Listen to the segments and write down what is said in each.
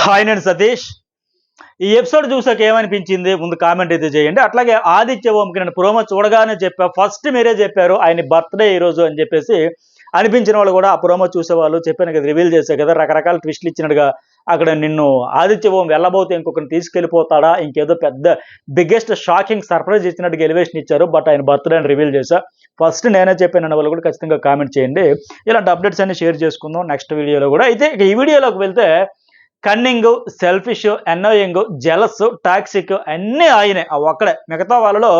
Hi నేను సతీష్. ఈ episode చూసాక ఏమనిపించింది ముందు కామెంట్ అయితే చేయండి. అట్లాగే ఆదిత్య ఓంకి నేను ప్రోమో చూడగానే చెప్పా, ఫస్ట్ మీరే చెప్పారు ఆయన బర్త్డే ఈరోజు అని చెప్పేసి. అనిపించిన వాళ్ళు కూడా ఆ ప్రోమో చూసేవాళ్ళు చెప్పాను కదా, రివీల్ చేసే కదా, రకరకాల ట్విస్టులు ఇచ్చినట్టుగా అక్కడ నిన్ను ఆదిత్య ఓం వెళ్ళబోతే ఇంకొకరిని తీసుకెళ్ళిపోతాడా, ఇంకేదో పెద్ద బిగ్గెస్ట్ షాకింగ్ సర్ప్రైజ్ ఇచ్చినట్టుగా ఎలివేషన్ ఇచ్చారు. బట్ ఆయన బర్త్డే అని రివీల్ చేశా. ఫస్ట్ నేనే చెప్పాను అన్న వాళ్ళు కూడా ఖచ్చితంగా కామెంట్ చేయండి. ఇలాంటి అప్డేట్స్ అన్ని షేర్ చేసుకుందాం నెక్స్ట్ వీడియోలో కూడా. అయితే ఇక ఈ వీడియోలోకి వెళ్తే cunning, selfish, annoying, jealous, toxic అన్నీ ఆయనే ఆ ఒక్కడే. మిగతా వాళ్ళలో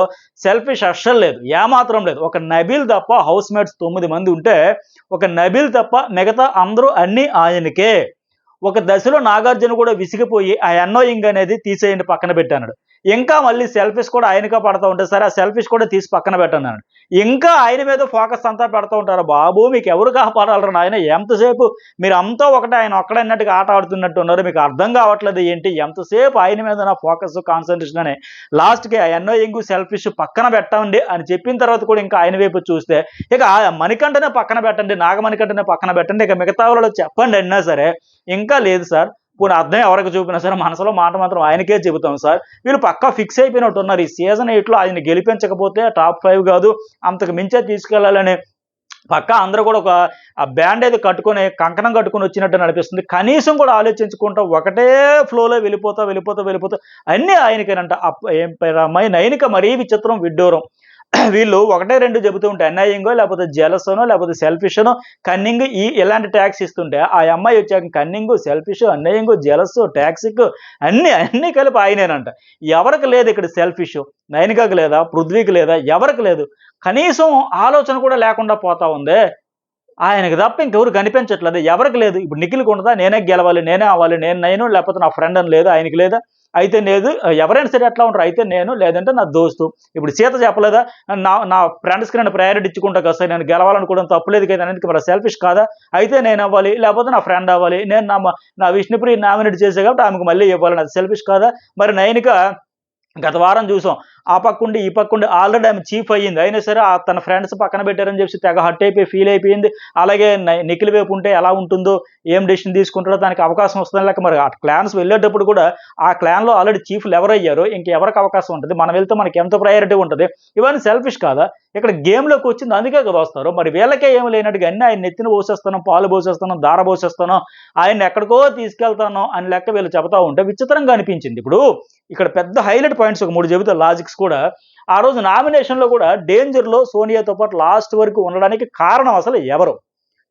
సెల్ఫిష్ అస్సలు లేదు, ఏమాత్రం లేదు. ఒక నబీల్ తప్ప హౌస్ మేట్స్ 9 మంది ఉంటే ఒక నబీల్ తప్ప మిగతా అందరూ అన్నీ ఆయనకే. ఒక దశలో నాగార్జున కూడా విసిగిపోయి ఆ అన్నోయింగ్ అనేది తీసేయండి పక్కన పెట్టాడు. ఇంకా మళ్ళీ సెల్ఫిష్ కూడా ఆయనగా పడతా ఉంటే సరే ఆ సెల్ఫిష్ కూడా తీసి పక్కన పెట్టన్నాడు. ఇంకా ఆయన మీద ఫోకస్ అంతా పెడతా ఉంటారు. బాబు మీకు ఎవరు కాపాడాలరా నాయన, ఎంతసేపు మీరు అంతా ఒకటే ఆయన ఒక్కడన్నట్టుగా ఆట ఆడుతున్నట్టు ఉన్నారు, మీకు అర్థం కావట్లేదు ఏంటి, ఎంతసేపు ఆయన మీద నా ఫోకస్ కాన్సన్ట్రేషన్ అని. లాస్ట్కి ఆ అన్నోయింగ్, సెల్ఫిష్ పక్కన పెట్టండి అని చెప్పిన తర్వాత కూడా ఇంకా ఆయన వైపు చూస్తే ఇక మణికంఠనే పక్కన పెట్టండి, నాగమణికంఠనే పక్కన పెట్టండి, ఇక మిగతా వాళ్ళు చెప్పండి అన్నా సరే ఇంకా లేదు సార్. ఇప్పుడు అర్థం ఎవరికి చూపినా సరే మనసులో మాట మాత్రం ఆయనకే చెబుతాం సార్. వీళ్ళు పక్కా ఫిక్స్ అయిపోయినట్టు ఉన్నారు. ఈ సీజన్ 8లో ఆయన గెలిపించకపోతే టాప్ 5 కాదు అంతకు మించే తీసుకెళ్లాలని పక్కా అందరూ కూడా ఒక బ్యాండ్ ఏది కట్టుకొని కంకణం కట్టుకొని వచ్చినట్టు అనిపిస్తుంది. కనీసం కూడా ఆలోచించుకుంటా ఒకటే ఫ్లోలో వెళ్ళిపోతా అన్నీ ఆయనకేనంట. ఏం పేరు అమ్మాయి నైనిక మరీ విచిత్రం, విడ్డూరం. వీళ్ళు ఒకటే రెండు చెబుతూ ఉంటే అన్యాయంగో లేకపోతే జెలసనో లేకపోతే సెల్ఫిషనో కన్నింగ్ ఇలాంటి ట్యాక్స్ ఇస్తుంటే ఆ అమ్మాయి వచ్చాక కన్నింగ్, సెల్ఫిష్, అన్యాయంగో, జెలస్, టాక్సిక్ అన్నీ కలిపి ఆయనేనంట. ఎవరికి లేదు ఇక్కడ సెల్ఫిష్? నైనికకు లేదా, పృథ్వీకి లేదా, ఎవరికి లేదు. కనీసం ఆలోచన కూడా లేకుండా పోతా ఉంది. ఆయనకు తప్ప ఇంకెవరు కనిపించట్లేదు, ఎవరికి లేదు. ఇప్పుడు నిఖిల్కి ఉండదా, నేనే గెలవాలి, నేనే అవ్వాలి, నేను లేకపోతే నా ఫ్రెండ్ అని లేదు ఆయనకి లేదా? అయితే లేదు, ఎవరైనా సరే ఎట్లా ఉంటారు, అయితే నేను లేదంటే నా దోస్తు. ఇప్పుడు సీత చెప్పలేదా, నా ఫ్రెండ్స్కి నేను ప్రయారిటీ ఇచ్చుకుంటా కదా సార్, నేను గెలవాలనుకోవడం తప్పులేదు కదా అనేది మరి సెల్ఫిష్ కాదా? అయితే నేను అవ్వాలి లేకపోతే నా ఫ్రెండ్ అవ్వాలి, నేను నా విష్ణుప్రియ నామినేట్ చేసే కాబట్టి ఆమెకు మళ్ళీ ఇవ్వాలని, అది సెల్ఫిష్ కాదా? మరి నైనిక గత వారం చూసాం, ఆ పక్కుండి ఈ పక్కుండి ఆల్రెడీ ఆమె చీఫ్ అయ్యింది, అయినా సరే తన ఫ్రెండ్స్ పక్కన పెట్టారని చెప్పి తెగ హట్ అయిపోయి ఫీల్ అయిపోయింది. అలాగే నిఖిల్ వైపు ఉంటే ఎలా ఉంటుందో, ఏం డెసిషన్ తీసుకుంటారో దానికి అవకాశం వస్తుంది లేక. మరి ఆ క్లాన్స్ వెళ్ళేటప్పుడు కూడా ఆ క్లాన్లో ఆల్రెడీ చీఫ్లు ఎవరయ్యారో ఇంకెవరికి అవకాశం ఉంటుంది, మనం వెళ్తే మనకి ఎంత ప్రయారిటీ ఉంటుంది? ఇవన్నీ సెల్ఫిష్ కాదా? ఇక్కడ గేమ్లోకి వచ్చింది అందుకే కదా వస్తారు. మరి వీళ్ళకే ఏమి లేనట్టుగా అన్నీ ఆయన నెత్తిన పోసేస్తాను, పాలు పోసేస్తాను, దార పోసేస్తాను, ఆయన ఎక్కడికో తీసుకెళ్తాను అని లెక్క వీళ్ళు చెబుతా ఉంటే విచిత్రంగా అనిపించింది. ఇప్పుడు ఇక్కడ పెద్ద హైలైట్ పాయింట్స్ ఒక 3 చెబుతారు లాజిక్స్ కూడా. ఆ రోజు నామినేషన్లో కూడా డేంజర్లో సోనియాతో పాటు లాస్ట్ వరకు ఉండడానికి కారణం అసలు ఎవరు?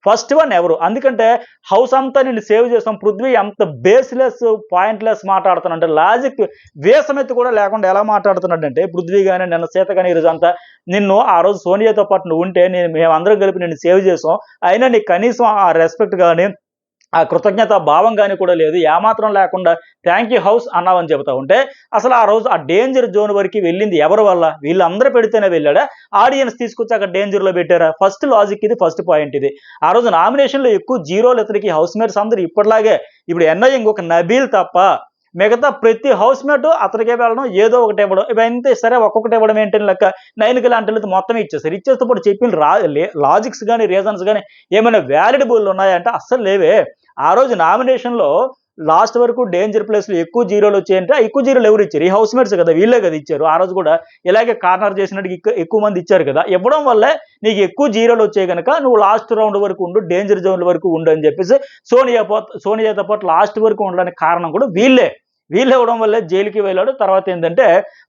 ఫస్ట్ వన్ ఎవరు? అందుకంటే హౌస్ అంతా నిన్ను సేవ్ చేస్తాం, పృథ్వీ అంత బేస్లెస్ పాయింట్లెస్ మాట్లాడుతానంటే లాజిక్ వేసమెత్తి కూడా లేకుండా ఎలా మాట్లాడుతున్నాడంటే, పృథ్వీ కానీ నిన్న సీత కానీ ఈరోజు అంతా నిన్ను ఆ రోజు సోనియాతో పాటు నువ్వు ఉంటే మేమందరం కలిపి నిన్ను సేవ్ చేసాం, అయినా నీకు కనీసం ఆ రెస్పెక్ట్ కానీ ఆ కృతజ్ఞత భావం కానీ కూడా లేదు, ఏమాత్రం లేకుండా థ్యాంక్ యూ హౌస్ అన్నావని చెబుతా ఉంటే అసలు ఆ రోజు ఆ డేంజర్ జోన్ వరకు వెళ్ళింది ఎవరి వల్ల? వీళ్ళందరూ పెడితేనే వెళ్ళాడా? ఆడియన్స్ తీసుకొచ్చి అక్కడ డేంజర్లో పెట్టారా? ఫస్ట్ లాజిక్ ఇది, ఫస్ట్ పాయింట్ ఇది. ఆ రోజు నామినేషన్లో ఎక్కువ జీరోలు ఇతనికి హౌస్ మేట్స్ అందరూ ఇప్పటిలాగే. ఇప్పుడు ఎన్నో ఒక నబీల్ తప్ప మిగతా ప్రతి హౌస్ మేట్ అతనికే వెళ్ళడం, ఏదో ఒకటి ఇవ్వడం, ఇవంతే. సరే ఒక్కొక్కటి ఇవ్వడం ఏంటని లెక్క. నైన్కి లాంటి మొత్తం ఇచ్చేస్తే ఇప్పుడు చెప్పిన లాజిక్స్ కానీ రీజన్స్ కానీ ఏమైనా వ్యాలిడబుల్ ఉన్నాయంటే అస్సలు లేవే. ఆ రోజు నామినేషన్లో లాస్ట్ వరకు డేంజర్ ప్లేస్లో ఎక్కువ జీరోలు వచ్చాయంటే ఆ ఎక్కువ జీరోలు ఎవరు ఇచ్చారు? ఈ హౌస్ మేట్స్ కదా, వీళ్ళే కదా ఇచ్చారు. ఆ రోజు కూడా ఇలాగే కార్నర్ చేసినట్టు ఎక్కువ మంది ఇచ్చారు కదా. ఇవ్వడం వల్లే నీకు ఎక్కువ జీరోలు వచ్చాయి కనుక నువ్వు లాస్ట్ రౌండ్ వరకు ఉండు, డేంజర్ జోన్ వరకు ఉండు అని చెప్పేసి సోనియాతో పాటు లాస్ట్ వరకు ఉండడానికి కారణం కూడా వీళ్ళు ఇవ్వడం వల్లే జైలుకి వెళ్ళాడు. తర్వాత ఏంటంటే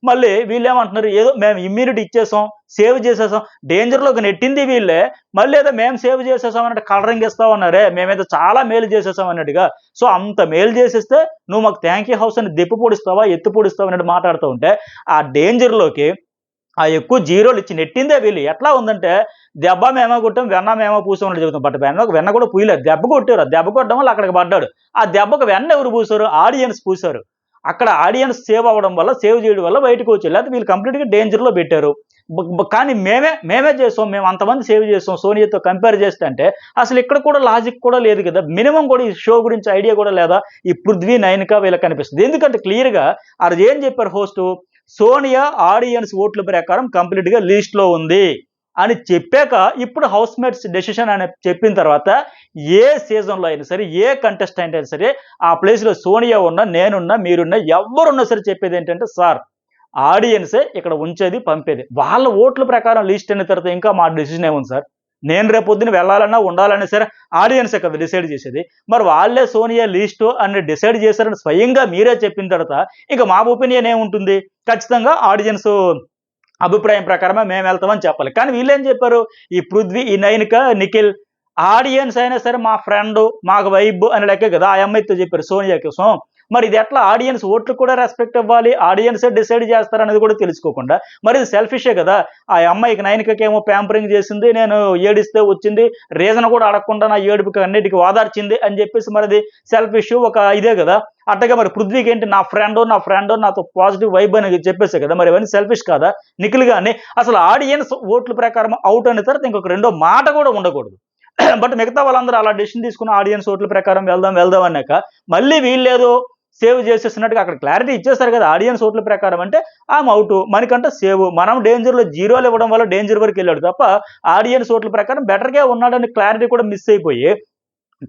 మళ్ళీ వీళ్ళేమంటున్నారు, ఏదో మేము ఇమ్యూనిటీ ఇచ్చేసాం, సేవ్ చేసేసాం, డేంజర్లోకి నెట్టింది వీళ్ళే, మళ్ళీ ఏదో మేము సేవ్ చేసేసాం అన్నట్టు కలరింగ్ ఇస్తామన్నారే, మేమేదో చాలా మేలు చేసేసాం అన్నట్టుగా. సో అంత మేలు చేసేస్తే నువ్వు మాకు థ్యాంక్ యూ హౌస్ అని దెప్పు పొడిస్తావా, ఎత్తు పొడిస్తావా అన్నట్టు మాట్లాడుతూ ఉంటే ఆ డేంజర్లోకి ఆ ఎక్కువ జీరోలు ఇచ్చి నెట్టిందే వీళ్ళు. ఎట్లా ఉందంటే దెబ్బ మేమో కొట్టాం, వెన్న మేమో పూసామని చెబుతాం. బట్ వెన్న కూడా పూయలేదు, దెబ్బ కొట్టారు. దెబ్బ కొట్టడం వల్ల అక్కడికి పడ్డాడు. ఆ దెబ్బకు వెన్న ఎవరు పూసారు? ఆడియన్స్ పూసారు. అక్కడ ఆడియన్స్ సేవ్ అవ్వడం వల్ల, సేవ్ చేయడం వల్ల బయటకు వచ్చారు. లేకపోతే వీళ్ళు కంప్లీట్గా డేంజర్లో పెట్టారు. కానీ మేమే చేస్తాం, మేము అంతమంది సేవ్ చేస్తాం సోనియాతో కంపేర్ చేస్తే అంటే అసలు ఇక్కడ కూడా లాజిక్ కూడా లేదు కదా. మినిమం కూడా ఈ షో గురించి ఐడియా కూడా లేదా ఈ పృథ్వీ, నైనిక వీళ్ళకి కనిపిస్తుంది. ఎందుకంటే క్లియర్గా అది ఏం చెప్పారు హోస్టు, సోనియా ఆడియన్స్ ఓట్ల ప్రకారం కంప్లీట్గా లిస్ట్లో ఉంది. అని చెప్పాక ఇప్పుడు హౌస్ మేట్స్ డెసిషన్ అని చెప్పిన తర్వాత ఏ సీజన్లో అయినా సరే, ఏ కంటెస్టెంట్ అయినా సరే, ఆ ప్లేస్లో సోనియా ఉన్నా, నేనున్నా, మీరున్నా, ఎవరున్నా సరే చెప్పేది ఏంటంటే, సార్ ఆడియన్సే ఇక్కడ ఉంచేది, పంపేది. వాళ్ళ ఓట్ల ప్రకారం లిస్ట్ అయిన తర్వాత ఇంకా మా డెసిషన్ ఏముంది సార్? నేను రేపొద్దున వెళ్ళాలన్నా, ఉండాలన్నా సరే ఆడియన్సే కదా డిసైడ్ చేసేది. మరి వాళ్ళే సోనియా లిస్టు అని డిసైడ్ చేశారని స్వయంగా మీరే చెప్పిన తర్వాత ఇంక మా ఒపీనియన్ ఏముంటుంది? ఖచ్చితంగా ఆడియన్స్ అభిప్రాయం ప్రకారమే మేము వెళ్తామని చెప్పాలి. కానీ వీళ్ళేం చెప్పారు? ఈ పృథ్వీ, ఈ నైనిక, నిఖిల్ ఆడియన్స్ అయినా సరే మా ఫ్రెండు, మాకు వైబ్ అనే లెక్కే కదా ఆ అమ్మాయితో చెప్పారు సోనియా కోసం. మరి ఇది ఎట్లా ఆడియన్స్ ఓట్లు కూడా రెస్పెక్ట్ ఇవ్వాలి, ఆడియన్సే డిసైడ్ చేస్తారనేది కూడా తెలుసుకోకుండా మరి ఇది సెల్ఫిషే కదా. ఆ అమ్మాయికి నైనికకేమో ప్యాంపరింగ్ చేసింది, నేను ఏడిస్తే వచ్చింది, రీజన్ కూడా అడగకుండా నా ఏడుపుకి అన్నిటికీ ఓదార్చింది అని చెప్పేసి మరి అది సెల్ఫిష్ ఒక ఇదే కదా. అట్టగా మరి పృథ్వీకి ఏంటి నా ఫ్రెండ్ నాతో పాజిటివ్ వైబ్ అని చెప్పేసే కదా. మరి ఇవన్నీ సెల్ఫిష్ కాదా? నిఖిల్ గాని అసలు ఆడియన్స్ ఓట్ల ప్రకారం అవుట్ అయిన తర్వాత ఇంకొక రెండో మాట కూడా ఉండకూడదు. బట్ మిగతా వాళ్ళందరూ అలా డెసిషన్ తీసుకున్న ఆడియన్స్ ఓట్ల ప్రకారం వెళ్దాం అన్నాక మళ్ళీ వీళ్ళేదో సేవ్ చేసేసినట్టుగా అక్కడ క్లారిటీ ఇచ్చేస్తారు కదా. ఆడియన్స్ ఓట్ల ప్రకారం అంటే ఆమె అవుట్, మనకంట సేవ్, మనం డేంజర్లో జీరోలు ఇవ్వడం వల్ల డేంజర్ వరకు వెళ్ళాడు తప్ప ఆడియన్స్ ఓట్ల ప్రకారం బెటర్గా ఉన్నాడని క్లారిటీ కూడా మిస్ అయిపోయి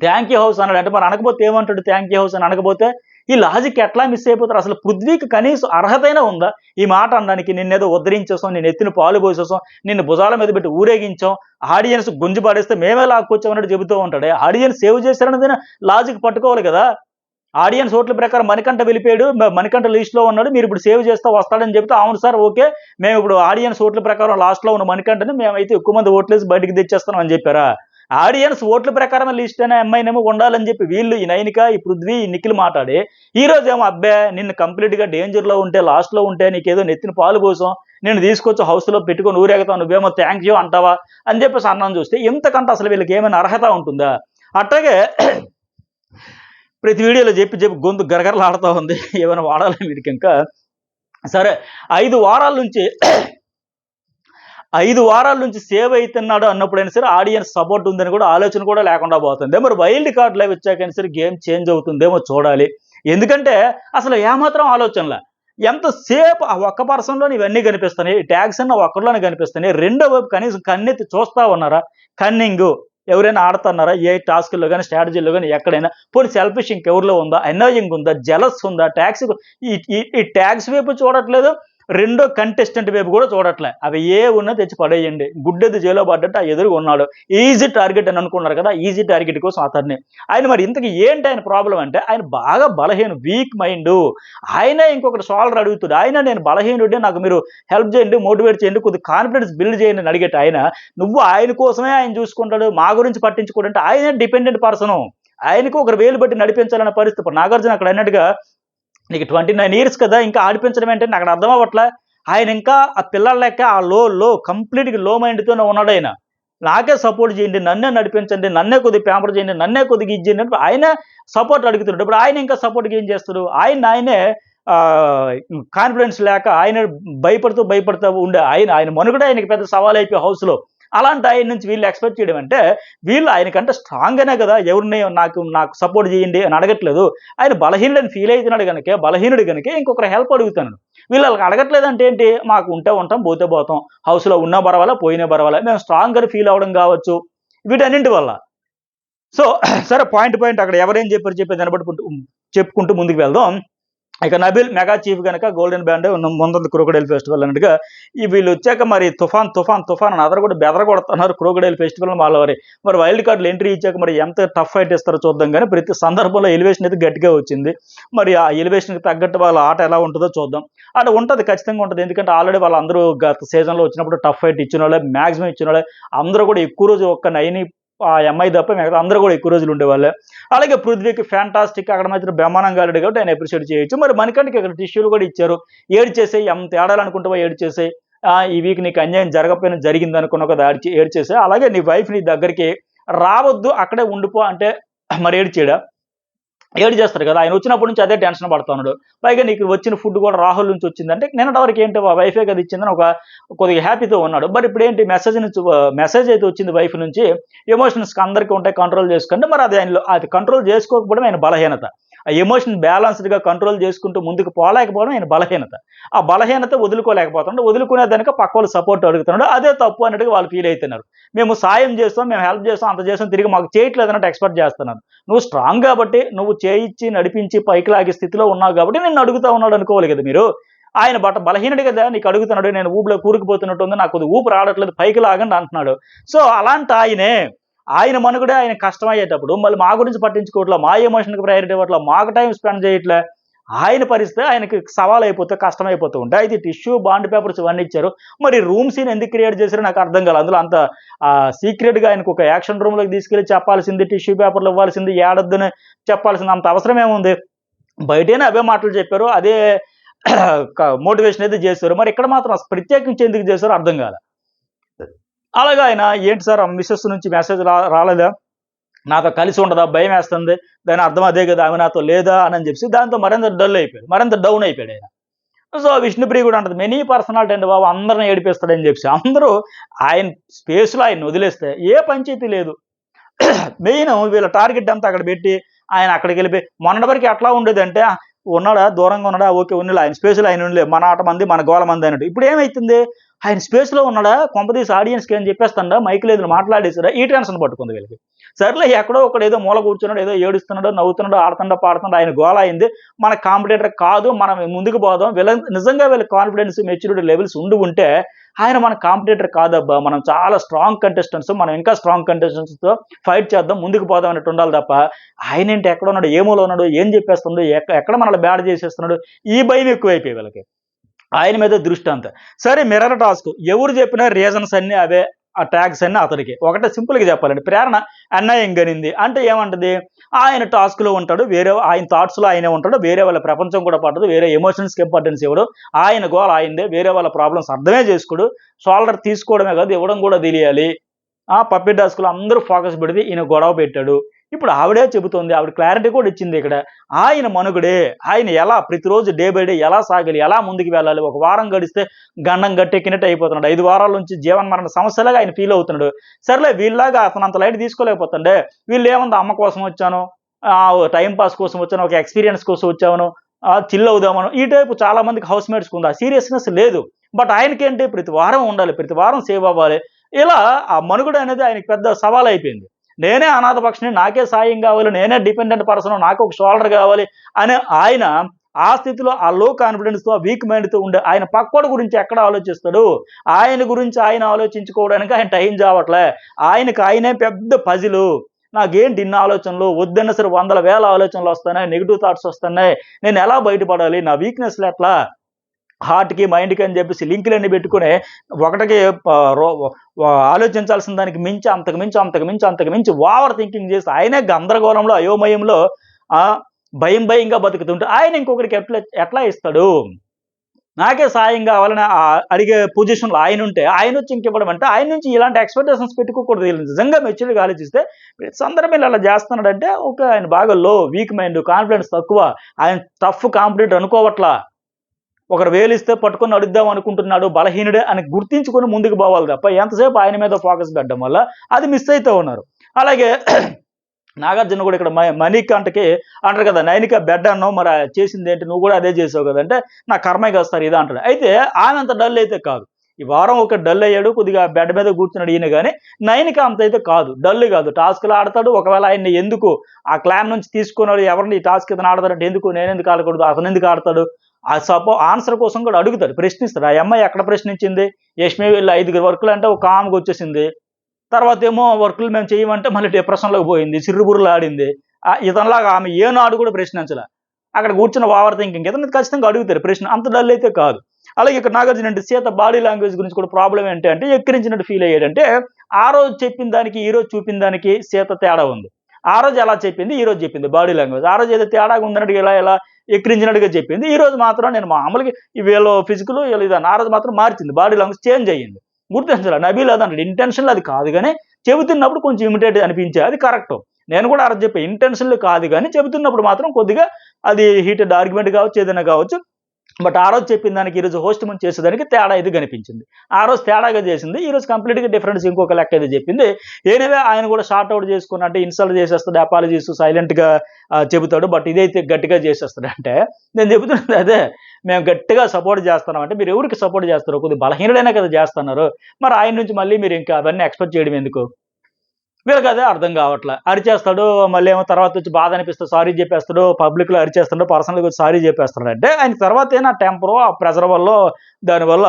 థ్యాంక్ యూ హౌస్ అన్నాడు. అంటే మరి అనకపోతే ఏమంటాడు? థ్యాంక్ యూ హౌస్ అని అనకపోతే ఈ లాజిక్ ఎట్లా మిస్ అయిపోతారు? అసలు పృథ్వీకి కనీసం అర్హతైనా ఉందా ఈ మాట అనడానికి? నిన్నేదో ఉద్ధరించేసాం, నేను ఎత్తిన పాలు పోసేసాం, నిన్ను భుజాల మీద పెట్టి ఊరేగించాం, ఆడియన్స్ గుంజి పడేస్తే మేమే లాక్కొచ్చాం అన్నట్టు చెబుతూ ఉంటాడు. ఆడియన్స్ సేవ్ చేశారన్నది లాజిక్ పట్టుకోవాలి కదా. ఆడియన్స్ ఓట్ల ప్రకారం మణికంఠ వెళ్ళిపోయాడు, మణికంఠ లిస్ట్లో ఉన్నాడు, మీరు ఇప్పుడు సేవ్ చేస్తా వస్తాడని చెప్తే అవును సార్ ఓకే, మేము ఇప్పుడు ఆడియన్స్ ఓట్ల ప్రకారం లాస్ట్లో ఉన్న మణికంఠని మేమైతే ఎక్కువ మంది ఓట్లేసి బయటికి తెచ్చేస్తాం అని చెప్పారా? ఆడియన్స్ ఓట్ల ప్రకారం లిస్ట్ అనే అమ్మాయినేమో ఉండాలని చెప్పి వీళ్ళు ఈ నైనిక, ఈ పృథ్వీ, ఈ నిఖిల్ మాట్లాడి ఈ రోజు ఏమో అబ్బే నిన్ను కంప్లీట్గా డేంజర్లో ఉంటే, లాస్ట్లో ఉంటే నీకేదో నెత్తిన పాలు కోసం నేను తీసుకొచ్చి హౌస్లో పెట్టుకొని ఊరేగుతావు, నువ్వేమో థ్యాంక్ యూ అంటావా అని చెప్పేసి అన్నాను. చూస్తే ఇంతకంటే అసలు వీళ్ళకి ఏమైనా అర్హత ఉంటుందా? అట్లాగే ప్రతి వీడియోలో చెప్పి గొంతు గరగరలాడుతూ ఉంది. ఏమైనా వాడాలి వీడికి ఇంకా. సరే 5 వారాల నుంచి 5 వారాల నుంచి సేవ్ అవుతున్నాడు అన్నప్పుడైనా సరే ఆడియన్స్ సపోర్ట్ ఉందని కూడా ఆలోచన కూడా లేకుండా పోతుంది. మరి వైల్డ్ కార్డ్ లైవ్ వచ్చాకైనా సరే గేమ్ చేంజ్ అవుతుందేమో చూడాలి. ఎందుకంటే అసలు ఏమాత్రం ఆలోచనలే. ఎంతసేపు ఆ ఒక్క పర్సన్లోని ఇవన్నీ కనిపిస్తున్నాయి, ట్యాగ్స్ అన్న ఒక్కరిలోనే కనిపిస్తున్నాయి. రెండో వైపు కనీసం కన్నెత్తి చూస్తా ఉన్నారా? కన్నింగ్ ఎవరైనా ఆడుతున్నారా? ఏ టాస్క్లో కానీ, స్ట్రాటజీలో కానీ ఎక్కడైనా? పోనీ సెల్ఫిష్ ఇంకెవరిలో ఉందా? అనాయింగ్ ఉందా? జెలస్ ఉందా? ట్యాక్స్ ఈ ట్యాగ్స్ వైపు చూడట్లేదు, రెండో కంటెస్టెంట్ వైపు కూడా చూడట్లే. అవి ఏ ఉన్నా తెచ్చి పడేయండి. గుడ్డెది జైలో పడ్డట్టు ఆ ఎదురుగా ఉన్నాడు. ఈజీ టార్గెట్ అని అనుకున్నారు కదా, ఈజీ టార్గెట్ కోసం అతన్ని. ఆయన మరి ఇంతకీ ఏంటి ఆయన ప్రాబ్లం అంటే ఆయన బాగా బలహీన, వీక్ మైండ్. ఆయన ఇంకొకటి సాల్వ్ అడుగుతుంది. ఆయన నేను బలహీనుడే, నాకు మీరు హెల్ప్ చేయండి, మోటివేట్ చేయండి, కొద్దిగా కాన్ఫిడెన్స్ బిల్డ్ చేయండి అని అడిగేట ఆయన నువ్వు ఆయన కోసమే ఆయన చూసుకుంటాడు, మా గురించి పట్టించుకోడంటే ఆయనే డిపెండెంట్ పర్సను. ఆయనకు ఒకరు వేలు బట్టి నడిపించాలన్న పరిస్థితి. ఇప్పుడు నాగార్జున అక్కడ అన్నట్టుగా నీకు 29 ఇయర్స్ కదా, ఇంకా ఆడిపించడం ఏంటంటే అక్కడ అర్థం అవ్వట్లే. ఆయన ఇంకా ఆ పిల్లల లెక్క ఆ కంప్లీట్గా లో మైండ్తోనే ఉన్నాడు ఆయన. నాకే సపోర్ట్ చేయండి, నన్నే నడిపించండి, నన్నే కొద్దిగా ప్యాంపర్ చేయండి, నన్నే కొద్దిగా ఇచ్చేయండి అంటే ఆయన సపోర్ట్ అడుగుతున్నాడు. ఇప్పుడు ఆయన ఇంకా సపోర్ట్గా ఏం చేస్తాడు? ఆయనే కాన్ఫిడెన్స్ లేక ఆయన భయపడుతూ ఉండే ఆయన మనుగడ ఆయనకి పెద్ద సవాల్ అయిపోయి హౌస్లో. అలాంటి ఆయన నుంచి వీళ్ళు ఎక్స్పెక్ట్ చేయడం అంటే వీళ్ళు ఆయనకంటే స్ట్రాంగ్గానే కదా, ఎవరిని నాకు సపోర్ట్ చేయండి అని అడగట్లేదు. ఆయన బలహీనుడని ఫీల్ అవుతున్నాడు కనుక, బలహీనుడు కనుక ఇంకొకరు హెల్ప్ అడుగుతున్నాడు. వీళ్ళు వాళ్ళకి అడగట్లేదంటే ఏంటి? మాకు ఉంటే ఉంటాం, పోతే పోతాం, హౌస్లో ఉన్నా పర్వాలా, పోయినా పర్వాలా, మేము స్ట్రాంగ్గా ఫీల్ అవ్వడం కావచ్చు వీటన్నింటి వల్ల. సో సరే పాయింట్ అక్కడ ఎవరేం చెప్పేది దాన్ని బట్టి చెప్పుకుంటూ ముందుకు వెళ్దాం. ఇక నబిల్ మెగా చీఫ్ కనుక గోల్డెన్ బ్యాండ్ ముందు క్రోకడైల్ ఫెస్టివల్ అన్నట్టుగా వీళ్ళు వచ్చాక మరి తుఫాన్ అని అదరు కూడా బెదరగొడుతున్నారు క్రోకడైల్ ఫెస్టివల్ వాళ్ళ మరి వైల్డ్ కార్డులు ఎంట్రీ ఇచ్చాక మరి ఎంత టఫ్ ఫైట్ ఇస్తారో చూద్దాం. కానీ ప్రతి సందర్భంలో ఎలివేషన్ అయితే గట్టిగా వచ్చింది. మరి ఆ ఎలివేషన్కి తగ్గట్టు వాళ్ళ ఆట ఎలా ఉంటుందో చూద్దాం. ఆట ఉంటుంది, ఖచ్చితంగా ఉంటుంది. ఎందుకంటే ఆల్రెడీ వాళ్ళందరూ గత సీజన్లో వచ్చినప్పుడు టఫ్ ఫైట్ ఇచ్చిన వాళ్ళే, మ్యాక్సిమం ఇచ్చిన వాళ్ళే. అందరూ కూడా ఎక్కువ రోజు ఒక్క నైని ఆ అమ్మాయి తప్ప మిగతా అందరూ కూడా ఎక్కువ రోజులు ఉండేవాళ్ళే. అలాగే పృథ్వీకి ఫ్యాంటాస్టిక్, అక్కడ మధ్య బ్రహ్మాండంగా ఆడాడు కాబట్టి ఆయన అప్రిషియేట్ చేయొచ్చు. మరి మనకంటే ఇక్కడ టిష్యూలు కూడా ఇచ్చారు. ఏడ్చేసాయి, ఎంత ఏడాలనుకుంటావో ఏడ్చేసాయి. ఈ వీక్ నీకు అన్యాయం జరగకపోయినా జరిగింది అనుకున్న కదా ఏడ్చేసాయి. అలాగే నీ వైఫ్ నీ దగ్గరికి రావద్దు, అక్కడే ఉండిపో అంటే మరి ఏడ్చేయడా? ఏడు చేస్తారు కదా, ఆయన వచ్చినప్పటి నుంచి అదే టెన్షన్ పడతా ఉన్నాడు. పైగా నీకు వచ్చిన ఫుడ్ కూడా రాహుల్ నుంచి వచ్చిందంటే, నిన్నటి వరకు ఏంటి వైఫే కదా ఇచ్చిందని కొద్దిగా హ్యాపీతో ఉన్నాడు. మరి ఇప్పుడు ఏంటి మెసేజ్ అయితే వచ్చింది వైఫ్ నుంచి, ఎమోషన్స్ అందరికీ ఉంటాయి, కంట్రోల్ చేసుకుంటే, మరి అది ఆయనలో అది కంట్రోల్ చేసుకోకపోవడం ఆయన బలహీనత. ఆ ఎమోషన్ బ్యాలెన్స్డ్‌గా కంట్రోల్ చేసుకుంటూ ముందుకు పోలేకపోవడం ఆయన బలహీనత. ఆ బలహీనత వదులుకోలేకపోతున్నాడు. వదులుకునే దానికి పక్కోళ్ళు సపోర్ట్ అడుగుతున్నాడు. అదే తప్పు అన్నట్టుగా వాళ్ళు ఫీల్ అయితున్నారు. మేము సాయం చేస్తాం, మేము హెల్ప్ చేస్తాం, అంత చేస్తాం, తిరిగి మాకు చేయట్లేదు అన్నట్టు ఎక్స్‌పెక్ట్ చేస్తున్నారు. నువ్వు స్ట్రాంగ్ కాబట్టి, నువ్వు చేయిచ్చి, నడిపించి, పైకి లాగే స్థితిలో ఉన్నావు కాబట్టి నిన్ను అడుగుతా ఉన్నాడు అనుకోవాలి కదా మీరు. ఆయన బలహీనుడు కదా నీకు అడుగుతున్నాడు. నేను ఊబిలో కూరుకుపోతున్నట్టుంది. నాకు కొద్దిగా ఊపు రావట్లేదు, పైకి లాగండి అంటున్నాడు. సో, అలాంటి ఆయన మనుగడే ఆయన కష్టమయ్యేటప్పుడు మళ్ళీ మా గురించి పట్టించుకోవట్లా, మా ఎమోషన్‌కి ప్రయారిటీ ఇవ్వట్లా, మాకు టైం స్పెండ్ చేయట్లే. ఆయన పరిస్థితి ఆయనకి సవాలయిపోతే, కష్టమైపోతూ ఉంటే, అయితే టిష్యూ, బాండ్ పేపర్స్ ఇవన్నీ ఇచ్చారు. మరి రూమ్ సీన్ ఎందుకు క్రియేట్ చేశారో నాకు అర్థం కాలేదు. అందులో అంత సీక్రెట్‌గా ఆయనకు ఒక యాక్షన్ రూమ్‌లోకి తీసుకెళ్ళి చెప్పాల్సింది, టిష్యూ పేపర్‌లు ఇవ్వాల్సింది, ఏడొద్దని చెప్పాల్సింది అంత అవసరం ఏముంది? బయటైనా అవే మాటలు చెప్పారు. అదే మోటివేషన్ అయితే చేశారు. మరి ఇక్కడ మాత్రం ప్రత్యేకించి ఎందుకు చేశారో అర్థం కాలే. అలాగా ఆయన ఏంటి సార్ మిసెస్ నుంచి మెసేజ్ రాలేదా? నాతో కలిసి ఉండదా? భయమేస్తుంది. దాని అర్థం అదే కదా! ఆమె నాతో లేదా అని చెప్పేసి దాంతో మరింత డల్ అయిపోయాడు. మరింత డౌన్ అయిపోయాడు ఆయన. సో, విష్ణుప్రియ కూడా అంటది, మెనీ పర్సనాలిటీ అండి బాబు, అందరిని ఏడిపిస్తాడని చెప్పేసి. అందరూ ఆయన స్పేస్‌లో ఆయన్ని వదిలేస్తే ఏ పంచాయితీ లేదు. మెయిన్ వీళ్ళ టార్గెట్ అంతా అక్కడ పెట్టి, ఆయన అక్కడికెళ్ళిపోయి మొన్నటి వరకు ఎట్లా ఉండేదంటే, ఉన్నాడా? దూరంగా ఉన్నాడా? ఓకే. ఉన్నీలే, ఆయన స్పేస్‌లో ఆయన ఉన్నిలే. మన ఆట మంది, మన గోల మంది అన్నట్టు. ఇప్పుడేమైతుంది? ఆయన స్పేస్‌లో ఉన్నాడా? కొంపదీసి ఆడియన్స్‌కి ఏమైనా చెప్పేస్తాడా? మైక్‌లో ఏదైనా మాట్లాడేసాడా? ఈ టెన్షన్ పట్టుకుంది వీళ్ళకి. సర్లే ఎక్కడో ఒకడు ఏదో మూల కూర్చున్నాడు, ఏదో ఏడుస్తున్నాడు, నవ్వుతున్నాడు, ఆడుతున్నాడో, పాడుతున్నాడో, ఆయన గోల అయింది. మన కాంపిటీటర్ కాదు, మనం ముందుకు పోదాం. నిజంగా వీళ్ళకి కాన్ఫిడెన్స్, మెచ్యూరిటీ లెవెల్స్ ఉండి ఉంటే, ఆయన మన కాంపిటీటర్ కాదబ్బా, మనం చాలా స్ట్రాంగ్ కంటెస్టెంట్స్, మనం ఇంకా స్ట్రాంగ్ కంటెస్టెంట్స్‌తో ఫైట్ చేద్దాం, ముందుకు పోదాం అన్నట్టు ఉండాలి తప్ప, ఆయనేంటి ఎక్కడున్నాడు? ఏ మూల ఉన్నాడు? ఏం చెప్పేస్తుండు? ఎక్కడ మనల్ని బ్యాడ్ చేసేస్తున్నాడు? ఈ భయం ఎక్కువైపోయి వీళ్ళకి. ఆయన మీద దృష్టి అంతా. సరే, మిర్రర్ టాస్క్. ఎవరు చెప్పినా రీజన్స్ అన్నీ అవే. ఆ ట్యాగ్స్ అన్నీ అతడికి. ఒకటే సింపుల్‌గా చెప్పాలండి. ప్రేరణ అన్యాయం గనింది. అంటే ఏమంటది? ఆయన టాస్క్‌లో ఉంటాడు. ఆయన థాట్స్‌లో ఆయనే ఉంటాడు. వేరే వాళ్ళ ప్రపంచం కూడా పట్టదు. వేరే ఎమోషన్స్‌కి ఇంపార్టెన్స్ ఇవ్వడు. ఆయన గోల ఆయనదే. వేరే వాళ్ళ ప్రాబ్లమ్స్ అర్థమే చేసుకోడు. షోల్డర్ తీసుకోవడమే కాదు, ఇవ్వడం కూడా తెలియాలి. పప్పీ టాస్క్‌లో అందరూ ఫోకస్ పెడితే ఈయన గొడవ పెట్టాడు. ఇప్పుడు ఆవిడే చెబుతోంది. ఆవిడ క్లారిటీ కూడా ఇచ్చింది ఇక్కడ. ఆయన మనుగడే, ఆయన ఎలా ప్రతిరోజు డే బై డే ఎలా సాగాలి? ఎలా ముందుకు వెళ్ళాలి? ఒక వారం గడిస్తే గండం గట్టెక్కినట్టు అయిపోతున్నాడు. 5 వారాల నుంచి జీవన్మరణ సమస్యలాగా ఆయన ఫీల్ అవుతున్నాడు. సర్లే, వీళ్ళలాగా అతను అంత లైట్ తీసుకోలేకపోతుండే. వీళ్ళేముంది, అమ్మ కోసం వచ్చాను, టైమ్ పాస్ కోసం వచ్చాను, ఒక ఎక్స్‌పీరియన్స్ కోసం వచ్చాను, చిల్ అవుదామను. ఈ టైపు చాలా మందికి హౌస్ మేట్స్‌కి ఉంది. ఆ సీరియస్‌నెస్ లేదు. బట్ ఆయనకేంటి, ప్రతి వారం ఉండాలి, ప్రతి వారం సేవ్ అవ్వాలి. ఇలా ఆ మనుగడ అనేది ఆయనకి పెద్ద సవాలయిపోయింది. నేనే అనాథ పక్షిని, నాకే సాయం కావాలి, నేనే డిపెండెంట్ పర్సన్, నాకు ఒక షోల్డర్ కావాలి అని ఆయన ఆ స్థితిలో, ఆ లో కాన్ఫిడెన్స్‌తో, ఆ వీక్ మైండ్‌తో ఉండే ఆయన పక్కోడి గురించి ఎక్కడ ఆలోచిస్తాడు? ఆయన గురించి ఆయన ఆలోచించుకోవడానికి ఆయన టైం చావట్లే. ఆయనకి ఆయనే పెద్ద పజిలు. నాకేంటి ఇన్ని ఆలోచనలు? వద్దన్నా సరే వందల వేల ఆలోచనలు వస్తున్నాయి. నెగెటివ్ థాట్స్ వస్తున్నాయి. నేను ఎలా బయటపడాలి? నా వీక్‌నెస్‌లు ఎట్లా? హార్ట్‌కి, మైండ్‌కి అని చెప్పేసి లింకులన్నీ పెట్టుకొని ఒకటికి ప రో ఆలోచించాల్సిన దానికి మించి, అంతకు మించి, అంతకు మించి, అంతకు మించి ఓవర్ థింకింగ్ చేసి ఆయనే గందరగోళంలో, అయోమయంలో భయంగా బతుకుతుంటే ఆయన ఇంకొకరికి ఎట్లా ఇస్తాడు? నాకే సాయం కావాలని అడిగే పొజిషన్‌లో ఆయనుంటే, ఆయనొచ్చి ఇంకివ్వడం అంటే, ఆయన నుంచి ఇలాంటి ఎక్స్‌పెక్టేషన్స్ పెట్టుకోకూడదు. వీళ్ళు నిజంగా మెచ్యూర్డ్‌గా ఆలోచిస్తే, సందర్భంలో ఇలా చేస్తున్నాడంటే, ఓకే, ఆయన బాగా వీక్ మైండ్, కాన్ఫిడెన్స్ తక్కువ. ఆయన టఫ్ కాంపిటీటర్ అనుకోవట్లా. ఒకడు వేలిస్తే పట్టుకొని అడుద్దాం అనుకుంటున్నాడు, బలహీనుడే అని గుర్తించుకొని ముందుకు పోవాలి తప్ప, ఎంతసేపు ఆయన మీద ఫోకస్ పెట్టడం వల్ల అది మిస్ అయితా ఉన్నారు. అలాగే నాగార్జున కూడా ఇక్కడ మణికంఠకి అంటారు కదా, నైనిక బెడ్ అన్నావు, మరి చేసిందేంటి? నువ్వు కూడా అదే చేసావు కదంటే, నా కర్మే కాస్తారు ఇదా అంటాడు. అయితే ఆయన అంత డల్ అయితే కాదు. ఈ వారం ఒక డల్ అయ్యాడు, కొద్దిగా బెడ్ మీద కూర్చున్నాడు ఈయన గాని, నైనిక అంత అయితే కాదు, డల్ కాదు. టాస్క్‌లు ఆడతాడు. ఒకవేళ ఆయన్ని ఎందుకు ఆ క్లాన్ నుంచి తీసుకున్నాడు, ఎవరిని ఈ టాస్క్ ఇతను ఆడతాడంటే, ఎందుకు నేనెందుకు ఆడకూడదు, అతను ఎందుకు ఆడతాడు? ఆన్సర్ కోసం కూడా అడుగుతాడు, ప్రశ్నిస్తాడు. ఆ అమ్మాయి ఎక్కడ ప్రశ్నించింది? యష్మి వీళ్ళు 5 వర్కులు అంటే ఒక కామ్‌గా వచ్చేసింది. తర్వాతేమో వర్కులు మేము చేయమంటే మళ్ళీ డిప్రెషన్‌లోకి పోయింది. సిర్రుబుర్రులాడింది. ఇతనిలాగా ఆమె ఏనాడు కూడా ప్రశ్నించలా. అక్కడ కూర్చున్న ఓవర్ థింకింగ్. ఇతను ఖచ్చితంగా అడుగుతారు ప్రశ్న. అంత డల్ అయితే కాదు. అలాగే ఇక్కడ నాగార్జున అంటే సీత బాడీ లాంగ్వేజ్ గురించి కూడా ప్రాబ్లమ్ ఏంటి అంటే, ఎక్కిరించినట్టు ఫీల్ అయ్యాడంటే, ఆ రోజు చెప్పిన దానికి, ఈ రోజు చూపిన దానికి సీత తేడా ఉంది. ఆ రోజు ఎలా చెప్పింది, ఈ రోజు చెప్పింది బాడీ లాంగ్వేజ్. ఆ రోజు ఏదో తేడాగా ఉందన్నట్టుగా ఎలా ఎక్కిరించినట్టుగా చెప్పింది. ఈ రోజు మాత్రం నేను మామూలుగా వీళ్ళు ఫిజికల్ వీళ్ళు ఇదని, ఆ రోజు మాత్రం మార్చింది. బాడీ లాంగ్వేజ్ చేంజ్ అయ్యింది. గుర్తించాలి. నబీల్ అదన్నాడు. ఇంటెన్షన్‌లో అది కాదు గానీ, చెబుతున్నప్పుడు కొంచెం ఇమిటేట్ అనిపించేది. అది కరెక్టు. నేను కూడా అలా చెప్పే ఇంటెన్షన్లు కాదు కానీ చెబుతున్నప్పుడు మాత్రం కొద్దిగా అది హీటెడ్ ఆర్గ్యుమెంట్ కావచ్చు, ఏదైనా కావచ్చు. బట్ ఆ రోజు చెప్పిన దానికి ఈరోజు హోస్ట్ ముందు చేసేదానికి తేడా అయితే కనిపించింది. ఆ రోజు తేడాగా చేసింది, ఈ రోజు కంప్లీట్గా డిఫరెన్స్ ఇంకొక లెక్క అయితే చెప్పింది. ఏనివే ఆయన కూడా షార్ట్ అవుట్ చేసుకుని అంటే ఇన్సల్ట్ చేసేస్తాడు, అపాలజీస్ సైలెంట్గా చెబుతాడు. బట్ ఇదైతే గట్టిగా చేసేస్తాడు. అంటే నేను చెబుతున్నది అదే, మేము గట్టిగా సపోర్ట్ చేస్తున్నాం అంటే మీరు ఎవరికి సపోర్ట్ చేస్తారు? కొద్దిగా బలహీనుడైనా కదా చేస్తున్నారు. మరి ఆయన నుంచి మళ్ళీ మీరు ఇంకా అవన్నీ ఎక్స్పెక్ట్ చేయడం ఎందుకు? వీళ్ళకి అదే అర్థం కావట్లే. అరిచేస్తాడు, మళ్ళీ ఏమో తర్వాత వచ్చి బాధ అనిపిస్తుంది సారీ చెప్పేస్తాడు, పబ్లిక్లో అరిచేస్తాడు, పర్సనల్గా వచ్చి సారీ చెప్పేస్తాడు. అంటే ఆయన తర్వాత ఏనా టెంపరో ఆ ప్రెజర్ వల్ల దానివల్ల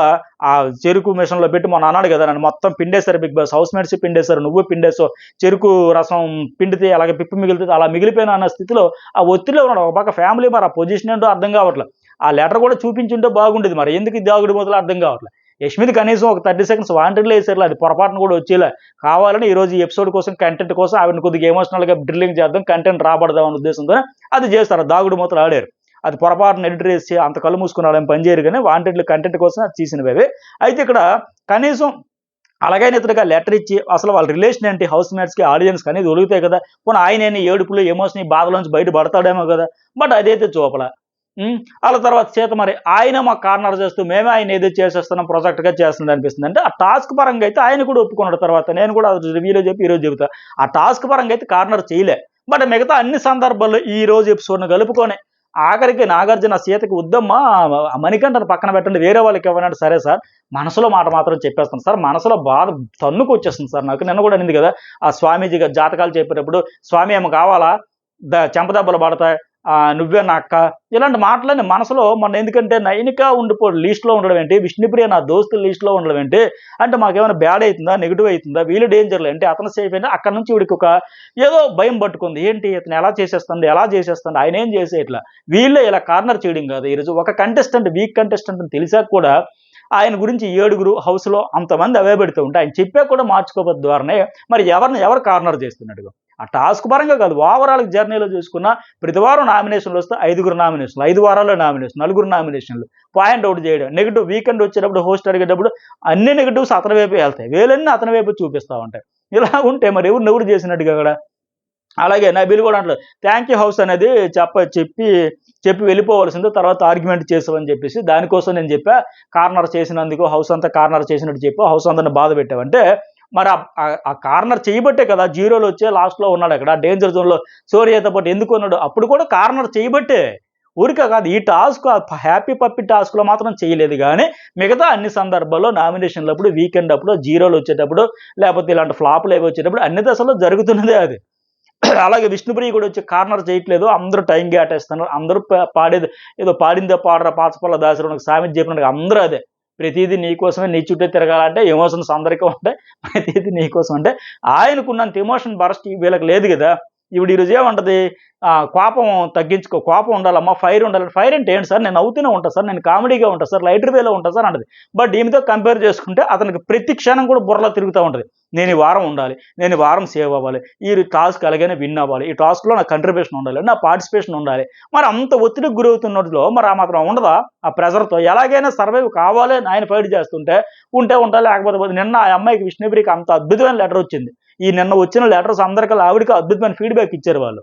ఆ చెరుకు మిషన్లో పెట్టి మొన్న అన్నాడు కదా, నన్ను మొత్తం పిండేశారు బిగ్ బాస్, హౌస్ మేట్స్ పిండేశారు, నువ్వు పిండేసావు, చెరుకు రసం పిండితే అలాగే పిప్పి మిగులుతుంది, అలా మిగిలిపోయినా అన్న స్థితిలో ఆ ఒత్తిడిలో ఉన్నాడు. ఒక పక్క ఫ్యామిలీ, మరి ఆ పొజిషన్ ఏంటో అర్థం కావట్లేదు. ఆ లెటర్ కూడా చూపించుంటే బాగుండేది, మరి ఎందుకు ఈ దాగుడు మొదలు అర్థం కావట్లేదు. యష్మిది కనీసం ఒక 30 సెకండ్స్ వాంటెడ్లో వేసారు, అది పొరపాటును కూడా వచ్చేలా కావాలని ఈరోజు ఈ ఎపిసోడ్ కోసం, కంటెంట్ కోసం ఆవిడని కొద్దిగా ఎమోషనల్గా డ్రిల్లింగ్ చేద్దాం, కంటెంట్ రాబడదాం అనే ఉద్దేశంతో అది చేస్తారు. దాగుడు మూతలు ఆడారు. అది పొరపాటున ఎడిటర్ వేసి అంత కళ్ళు మూసుకుని వాళ్ళని పనిచేయరు కానీ వాంటెడ్లు కంటెంట్ కోసం అది తీసినవి. అయితే ఇక్కడ కనీసం అలాగైనా ఇతరుగా లెటర్ ఇచ్చి అసలు వాళ్ళ రిలేషన్ ఏంటి, హౌస్ మేట్స్కి ఆడియన్స్కి అనేది ఒలుగుతాయి కదా. పోనీ ఆయన ఏడుపులు ఎమోషన్ బాధలోంచి బయట పడతాడేమో కదా, బట్ అదైతే చూపల. అలా తర్వాత చేత మరి ఆయన మాకు కార్నర్ చేస్తూ మేమే ఆయన ఏదో చేసేస్తున్నాం, ప్రాజెక్ట్గా చేస్తుంది అనిపిస్తుంది. అంటే ఆ టాస్క్ పరంగా అయితే ఆయన కూడా ఒప్పుకున్నాడు. తర్వాత నేను కూడా రివ్యూలో చెప్పి ఈరోజు చెబుతా, ఆ టాస్క్ పరంగా అయితే కార్నర్ చేయలే. బట్ మిగతా అన్ని సందర్భాల్లో ఈ రోజు ఎపిసోడ్ను కలుపుకొని ఆఖరికి నాగార్జున సీతకి వద్దమ్మా మణికంఠను పక్కన పెట్టండి, వేరే వాళ్ళకి ఇవ్వనంటే సరే సార్, మనసులో మాట మాత్రం చెప్పేస్తాను సార్, మనసులో బాధ తన్నుకు వచ్చేస్తుంది సార్ నాకు. నిన్న కూడా అనింది కదా ఆ స్వామీజీ జాతకాలు చెప్పేటప్పుడు, స్వామి ఏమో కావాలా, చెంపదెబ్బలు పడతాయి, నువ్వే నా అక్క, ఇలాంటి మాటలని మనసులో మొన్న. ఎందుకంటే నైనిక లిస్ట్లో ఉండడం ఏంటి, విష్ణుప్రియ నా దోస్తుల లిస్ట్లో ఉండడం ఏంటి, అంటే మాకేమైనా బ్యాడ్ అవుతుందా, నెగిటివ్ అవుతుందా, వీళ్ళు డేంజర్లు అంటే అతను సేఫ్ అయినా అక్కడ నుంచి వీడికి ఒక ఏదో భయం పట్టుకుంది. ఏంటి ఇతను ఎలా చేసేస్తుంది, ఆయన ఏం చేసే ఇట్లా వీళ్ళే ఇలా కార్నర్ చేయడం కాదు. ఈరోజు ఒక కంటెస్టెంట్ వీక్ కంటెస్టెంట్ అని తెలిసాక కూడా ఆయన గురించి 7 హౌస్లో అంతమంది అవే పెడుతూ ఉంటే ఆయన చెప్పే కూడా మార్చుకోవద్దు ద్వారానే మరి ఎవరు కార్నర్ చేస్తున్నట్టుగా. ఆ టాస్క్ పరంగా కాదు, ఓవరాల్ జర్నీలో చూసుకున్న ప్రతి వారం నామినేషన్లు వస్తే 5 నామినేషన్లు, 5 వారాల్లో నామినేషన్, 4 నామినేషన్లు, పాయింట్ అవుట్ చేయడం, నెగిటివ్ వీకెండ్ వచ్చేటప్పుడు హోస్ట్ అడిగేటప్పుడు అన్ని నెగిటివ్స్ అతని వైపు వెళ్తాయి, వేలన్నీ అతని వైపు చూపిస్తూ ఉంటాయి. ఇలా ఉంటే మరి ఎవరు చేసినట్టుగా అక్కడ. అలాగే నబీల్ కూడా అంటారు థ్యాంక్ యూ హౌస్ అనేది చెప్పి వెళ్ళిపోవలసిందో, తర్వాత ఆర్గ్యుమెంట్ చేసావని చెప్పేసి దానికోసం నేను చెప్పా, కార్నర్ చేసినందుకు హౌస్ అంతా కార్నర్ చేసినట్టు చెప్పి హౌస్ అందరిని బాధ పెట్టావంటే మరి ఆ కార్నర్ చేయబట్టే కదా జీరోలో వచ్చే లాస్ట్లో ఉన్నాడు. అక్కడ డేంజర్ జోన్లో సూర్యతో పాటు ఎందుకు ఉన్నాడు, అప్పుడు కూడా కార్నర్ చేయబట్టే, ఊరికే కాదు. ఈ టాస్క్ హ్యాపీ పప్పి టాస్క్లో మాత్రం చేయలేదు కానీ మిగతా అన్ని సందర్భాల్లో నామినేషన్లప్పుడు, వీకెండ్ అప్పుడు, జీరోలు వచ్చేటప్పుడు, లేకపోతే ఇలాంటి ఫ్లాపులు ఏవి వచ్చేటప్పుడు అన్ని దశల్లో జరుగుతున్నదే అది. అలాగే విష్ణుప్రియ కూడా వచ్చి కార్నర్ చేయట్లేదు, అందరూ టైం కేటేస్తున్నారు, అందరూ పాడేది ఏదో పాడిందే పాడరా పాచపల్ల దాసరు సామెత చెప్పినట్టు అందరూ అదే, ప్రతిదీ నీకోసమే, నీ చుట్టే తిరగాలంటే ఎమోషన్స్ అందరికీ ఉంటాయి, ప్రతిదీ నీకోసం అంటే ఆయనకున్నంత ఎమోషన్ బరస్ట్ వీళ్ళకి లేదు కదా. ఇప్పుడు ఈరోజు ఏమంటది, కోపం తగ్గించుకో, కోపం ఉండాలమ్మా, ఫైర్ ఉండాలి. ఫైర్ అంటే ఏంటి సార్, నేను నవ్వుతూనే ఉంటాను సార్, నేను కామెడీగా ఉంటాను సార్, లైటర్ వేలో ఉంటాను సార్ అంటది. బట్ ఈమెతో కంపేర్ చేసుకుంటే అతనికి ప్రతి క్షణం కూడా బుర్రలో తిరుగుతూ ఉంటుంది, నేను ఈ వారం ఉండాలి, నేను ఈ వారం సేవ్ అవ్వాలి, ఈ టాస్క్ అలాగైనా విన్ అవ్వాలి, ఈ టాస్క్లో నా కంట్రిబ్యూషన్ ఉండాలి, నా పార్టిసిపేషన్ ఉండాలి. మరి అంత ఒత్తిడికి గురవుతున్నట్లో మరి ఆ మాత్రం ఉండదా, ఆ ప్రెజర్తో ఎలాగైనా సర్వైవ్ కావాలి అని ఆయన ఫైట్ చేస్తుంటే ఉంటా, లేకపోతే నిన్న ఆ అమ్మాయికి విష్ణుప్రియకి అంత అద్భుతమైన లెటర్ వచ్చింది. ఈ నిన్న వచ్చిన లెటర్స్ అందరికీ ఆవిడకి అద్భుతమైన ఫీడ్బ్యాక్ ఇచ్చారు వాళ్ళు,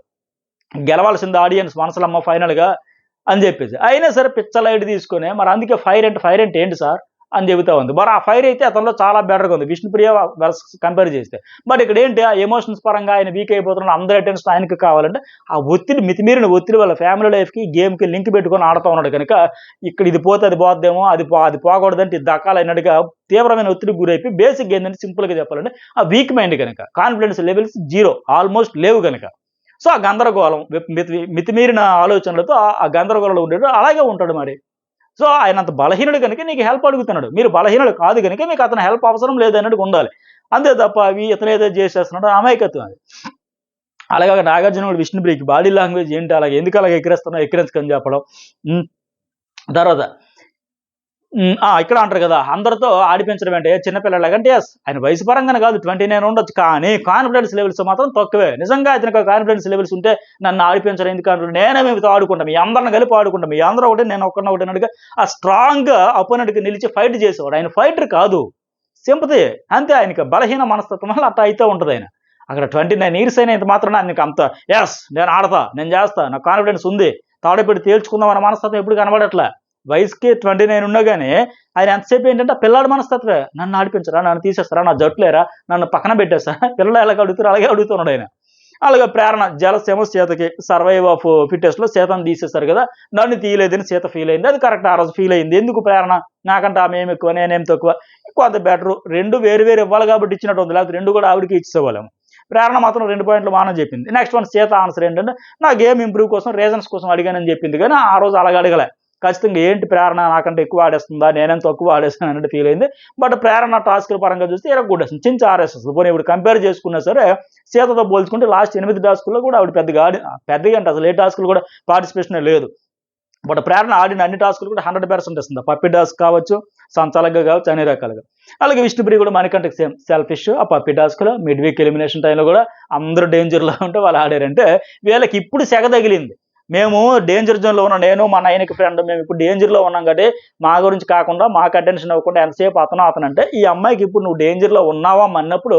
గెలవాల్సింది ఆడియన్స్ మనసులమ్మ ఫైనల్గా అని చెప్పేసి. అయినా సరే పిచ్చ లైట్ తీసుకొని మరి అందుకే ఫైర్ అంటే ఏంటి సార్ అని చెబుతా ఉంది. మరి ఆ ఫైర్ అయితే అతనిలో చాలా బెటర్గా ఉంది విష్ణుప్రియ కంపేర్ చేస్తే. బట్ ఇక్కడ ఏంటి, ఆ ఎమోషన్స్ పరంగా ఆయన వీక్ అయిపోతున్నాడు, అందరి అటెన్షన్ ఆయనకి కావాలంటే ఆ ఒత్తిడి, మితిమీరిన ఒత్తిడి వాళ్ళ ఫ్యామిలీ లైఫ్కి గేమ్కి లింక్ పెట్టుకొని ఆడుతూ ఉన్నాడు కనుక ఇక్కడ ఇది పోతే అది పోద్దేమో, అది పోకూడదంటే ఇది దక్కాలన్నట్టుగా తీవ్రమైన ఒత్తిడికి గురైపోయి బేసిక్ ఏంటంటే సింపుల్గా చెప్పాలంటే ఆ వీక్ మైండ్ కనుక, కాన్ఫిడెన్స్ లెవెల్స్ 0 ఆల్మోస్ట్ లేవు కనుక. సో ఆ గందరగోళం, మితిమీరిన ఆలోచనలతో ఆ గందరగోళంలో ఉండేటప్పుడు అలాగే ఉంటాడు మరి. సో ఆయన అంత బలహీనుడు కనుక నీకు హెల్ప్ అడుగుతున్నాడు, మీరు బలహీనుడు కాదు కనుక మీకు అతను హెల్ప్ అవసరం లేదన్నట్టు ఉండాలి. అంతే తప్ప ఇతను ఏదో చేసేస్తున్నాడు అమాయకత్వం అది. అలాగే నాగార్జున విష్ణుప్రియకి బాడీ లాంగ్వేజ్ ఏంటి, అలాగే ఎందుకు అలాగే ఎక్కిరించుకొని చెప్పడం. తర్వాత ఇక్కడ అంటారు కదా అందరితో ఆడిపించడం అంటే చిన్నపిల్లలాగంటే ఎస్ ఆయన వయసు పరంగానే కాదు 29 ఉండొచ్చు, కానీ కాన్ఫిడెన్స్ లెవెల్స్ మాత్రం తక్కువే. నిజంగా అతనికి కాన్ఫిడెన్స్ లెవెల్స్ ఉంటే నన్ను ఆడిపించడం ఎందుకంటే నేనే మీతో ఆడుకుంటాం, మీ అందరిని కలిపి ఆడుకుంటాం, మీ అందరూ ఒకటి నేను ఒక్కడిని ఒకటి అన్నట్టుగా ఆ స్ట్రాంగ్గా అపోనెంట్కి నిలిచి ఫైట్ చేసేవాడు. ఆయన ఫైటర్ కాదు, సింపతి అంతే. ఆయనకి బలహీన మనస్తత్వం వల్ల అట్లా అయితే ఉంటుంది ఆయన. అక్కడ 29 ఇయర్స్ అయినంత మాత్రం నీకు అంత ఎస్ నేను ఆడతా, నేను చేస్తా, నాకు కాన్ఫిడెన్స్ ఉంది, తాడోపెట్టి తేల్చుకుందాం అన్న మనస్తత్వం ఎప్పుడు కనబడట్లే. వయసుకి 29 ఉన్నా కానీ ఆయన ఎంతసేపు ఏంటంటే పిల్లాడి మనస్తత్వే. నన్ను ఆడిపించరా, నన్ను తీసేస్తారా, నా జట్టులేరా, నన్ను పక్కన పెట్టేస్తారా, పిల్లలు ఎలాగ అడుగుతారు అలాగే అడుగుతున్నాడు ఆయన. అలాగే ప్రేరణ జలస్ ఏమో సీతకి సర్వైవ్ ఆఫ్ ఫిట్టెస్ట్లో సీతను తీసేస్తారు కదా, నన్ను తీయలేదని సీత ఫీల్ అయింది. అది కరెక్ట్, ఆ రోజు ఫీల్ అయింది. ఎందుకు ప్రేరణ నాకంటే ఆమె ఏమి ఎక్కువ నేనేం తక్కువ, కొంత బెటరు, రెండు వేరు వేరు ఇవ్వాలి కాబట్టి ఇచ్చినట్టు ఉంది, లేకపోతే రెండు కూడా ఆవిడకి ఇచ్చేవాళ్ళము. ప్రేరణ మాత్రం 2 పాయింట్లు మానం చెప్పింది. నెక్స్ట్ వన్ సీత ఆన్సర్ ఏంటంటే నా గేమ్ ఇంప్రూవ్ కోసం రీజన్స్ కోసం అడిగానని చెప్పింది. కానీ ఆ రోజు అలాగ అడగలే. ఖచ్చితంగా ఏంటి ప్రేరణ నాకంటే ఎక్కువ ఆడేస్తుందా, నేనేం తక్కువ ఆడేస్తాను అన్నట్టు ఫీల్ అయింది. బట్ ప్రేరణ టాస్కుల పరంగా చూస్తే కొట్టేస్తుంది, చించి ఆరేస్తుంది. పోనీ ఇప్పుడు కంపేర్ చేసుకున్నా సరే సీతతో పోల్చుకుంటే లాస్ట్ 8 టాస్కుల్లో కూడా ఆవిడ పెద్దగా పెద్దగా అంటే అసలు ఏ టాస్కులు కూడా పార్టిసిపేషన్ లేదు. బట్ ప్రేరణ ఆడిన అన్ని టాస్కులు కూడా 100% ఇస్తుంది. పప్పి టాస్క్ కావచ్చు, సంచాలకుగా కావచ్చు, అన్ని రకాలుగా. అలాగే విష్ణుప్రియ కూడా మనకంటే సేమ్ సెల్ఫిష్. ఆ పప్పి టాస్క్లో మిడ్ వీక్ ఎలిమినేషన్ టైంలో కూడా అందరూ డేంజర్లో ఉంటే వాళ్ళు ఆడారంటే వీళ్ళకి ఇప్పుడు సెగ తగిలింది. మేము డేంజర్ జోన్లో ఉన్నాం, నేను మా నైన్కి ఫ్రెండ్, మేము ఇప్పుడు డేంజర్లో ఉన్నాం కాబట్టి మా గురించి కాకుండా మాకు అటెన్షన్ ఇవ్వకుండా ఎంతసేపు అతను అంటే ఈ అమ్మాయికి ఇప్పుడు నువ్వు డేంజర్లో ఉన్నావా అన్నప్పుడు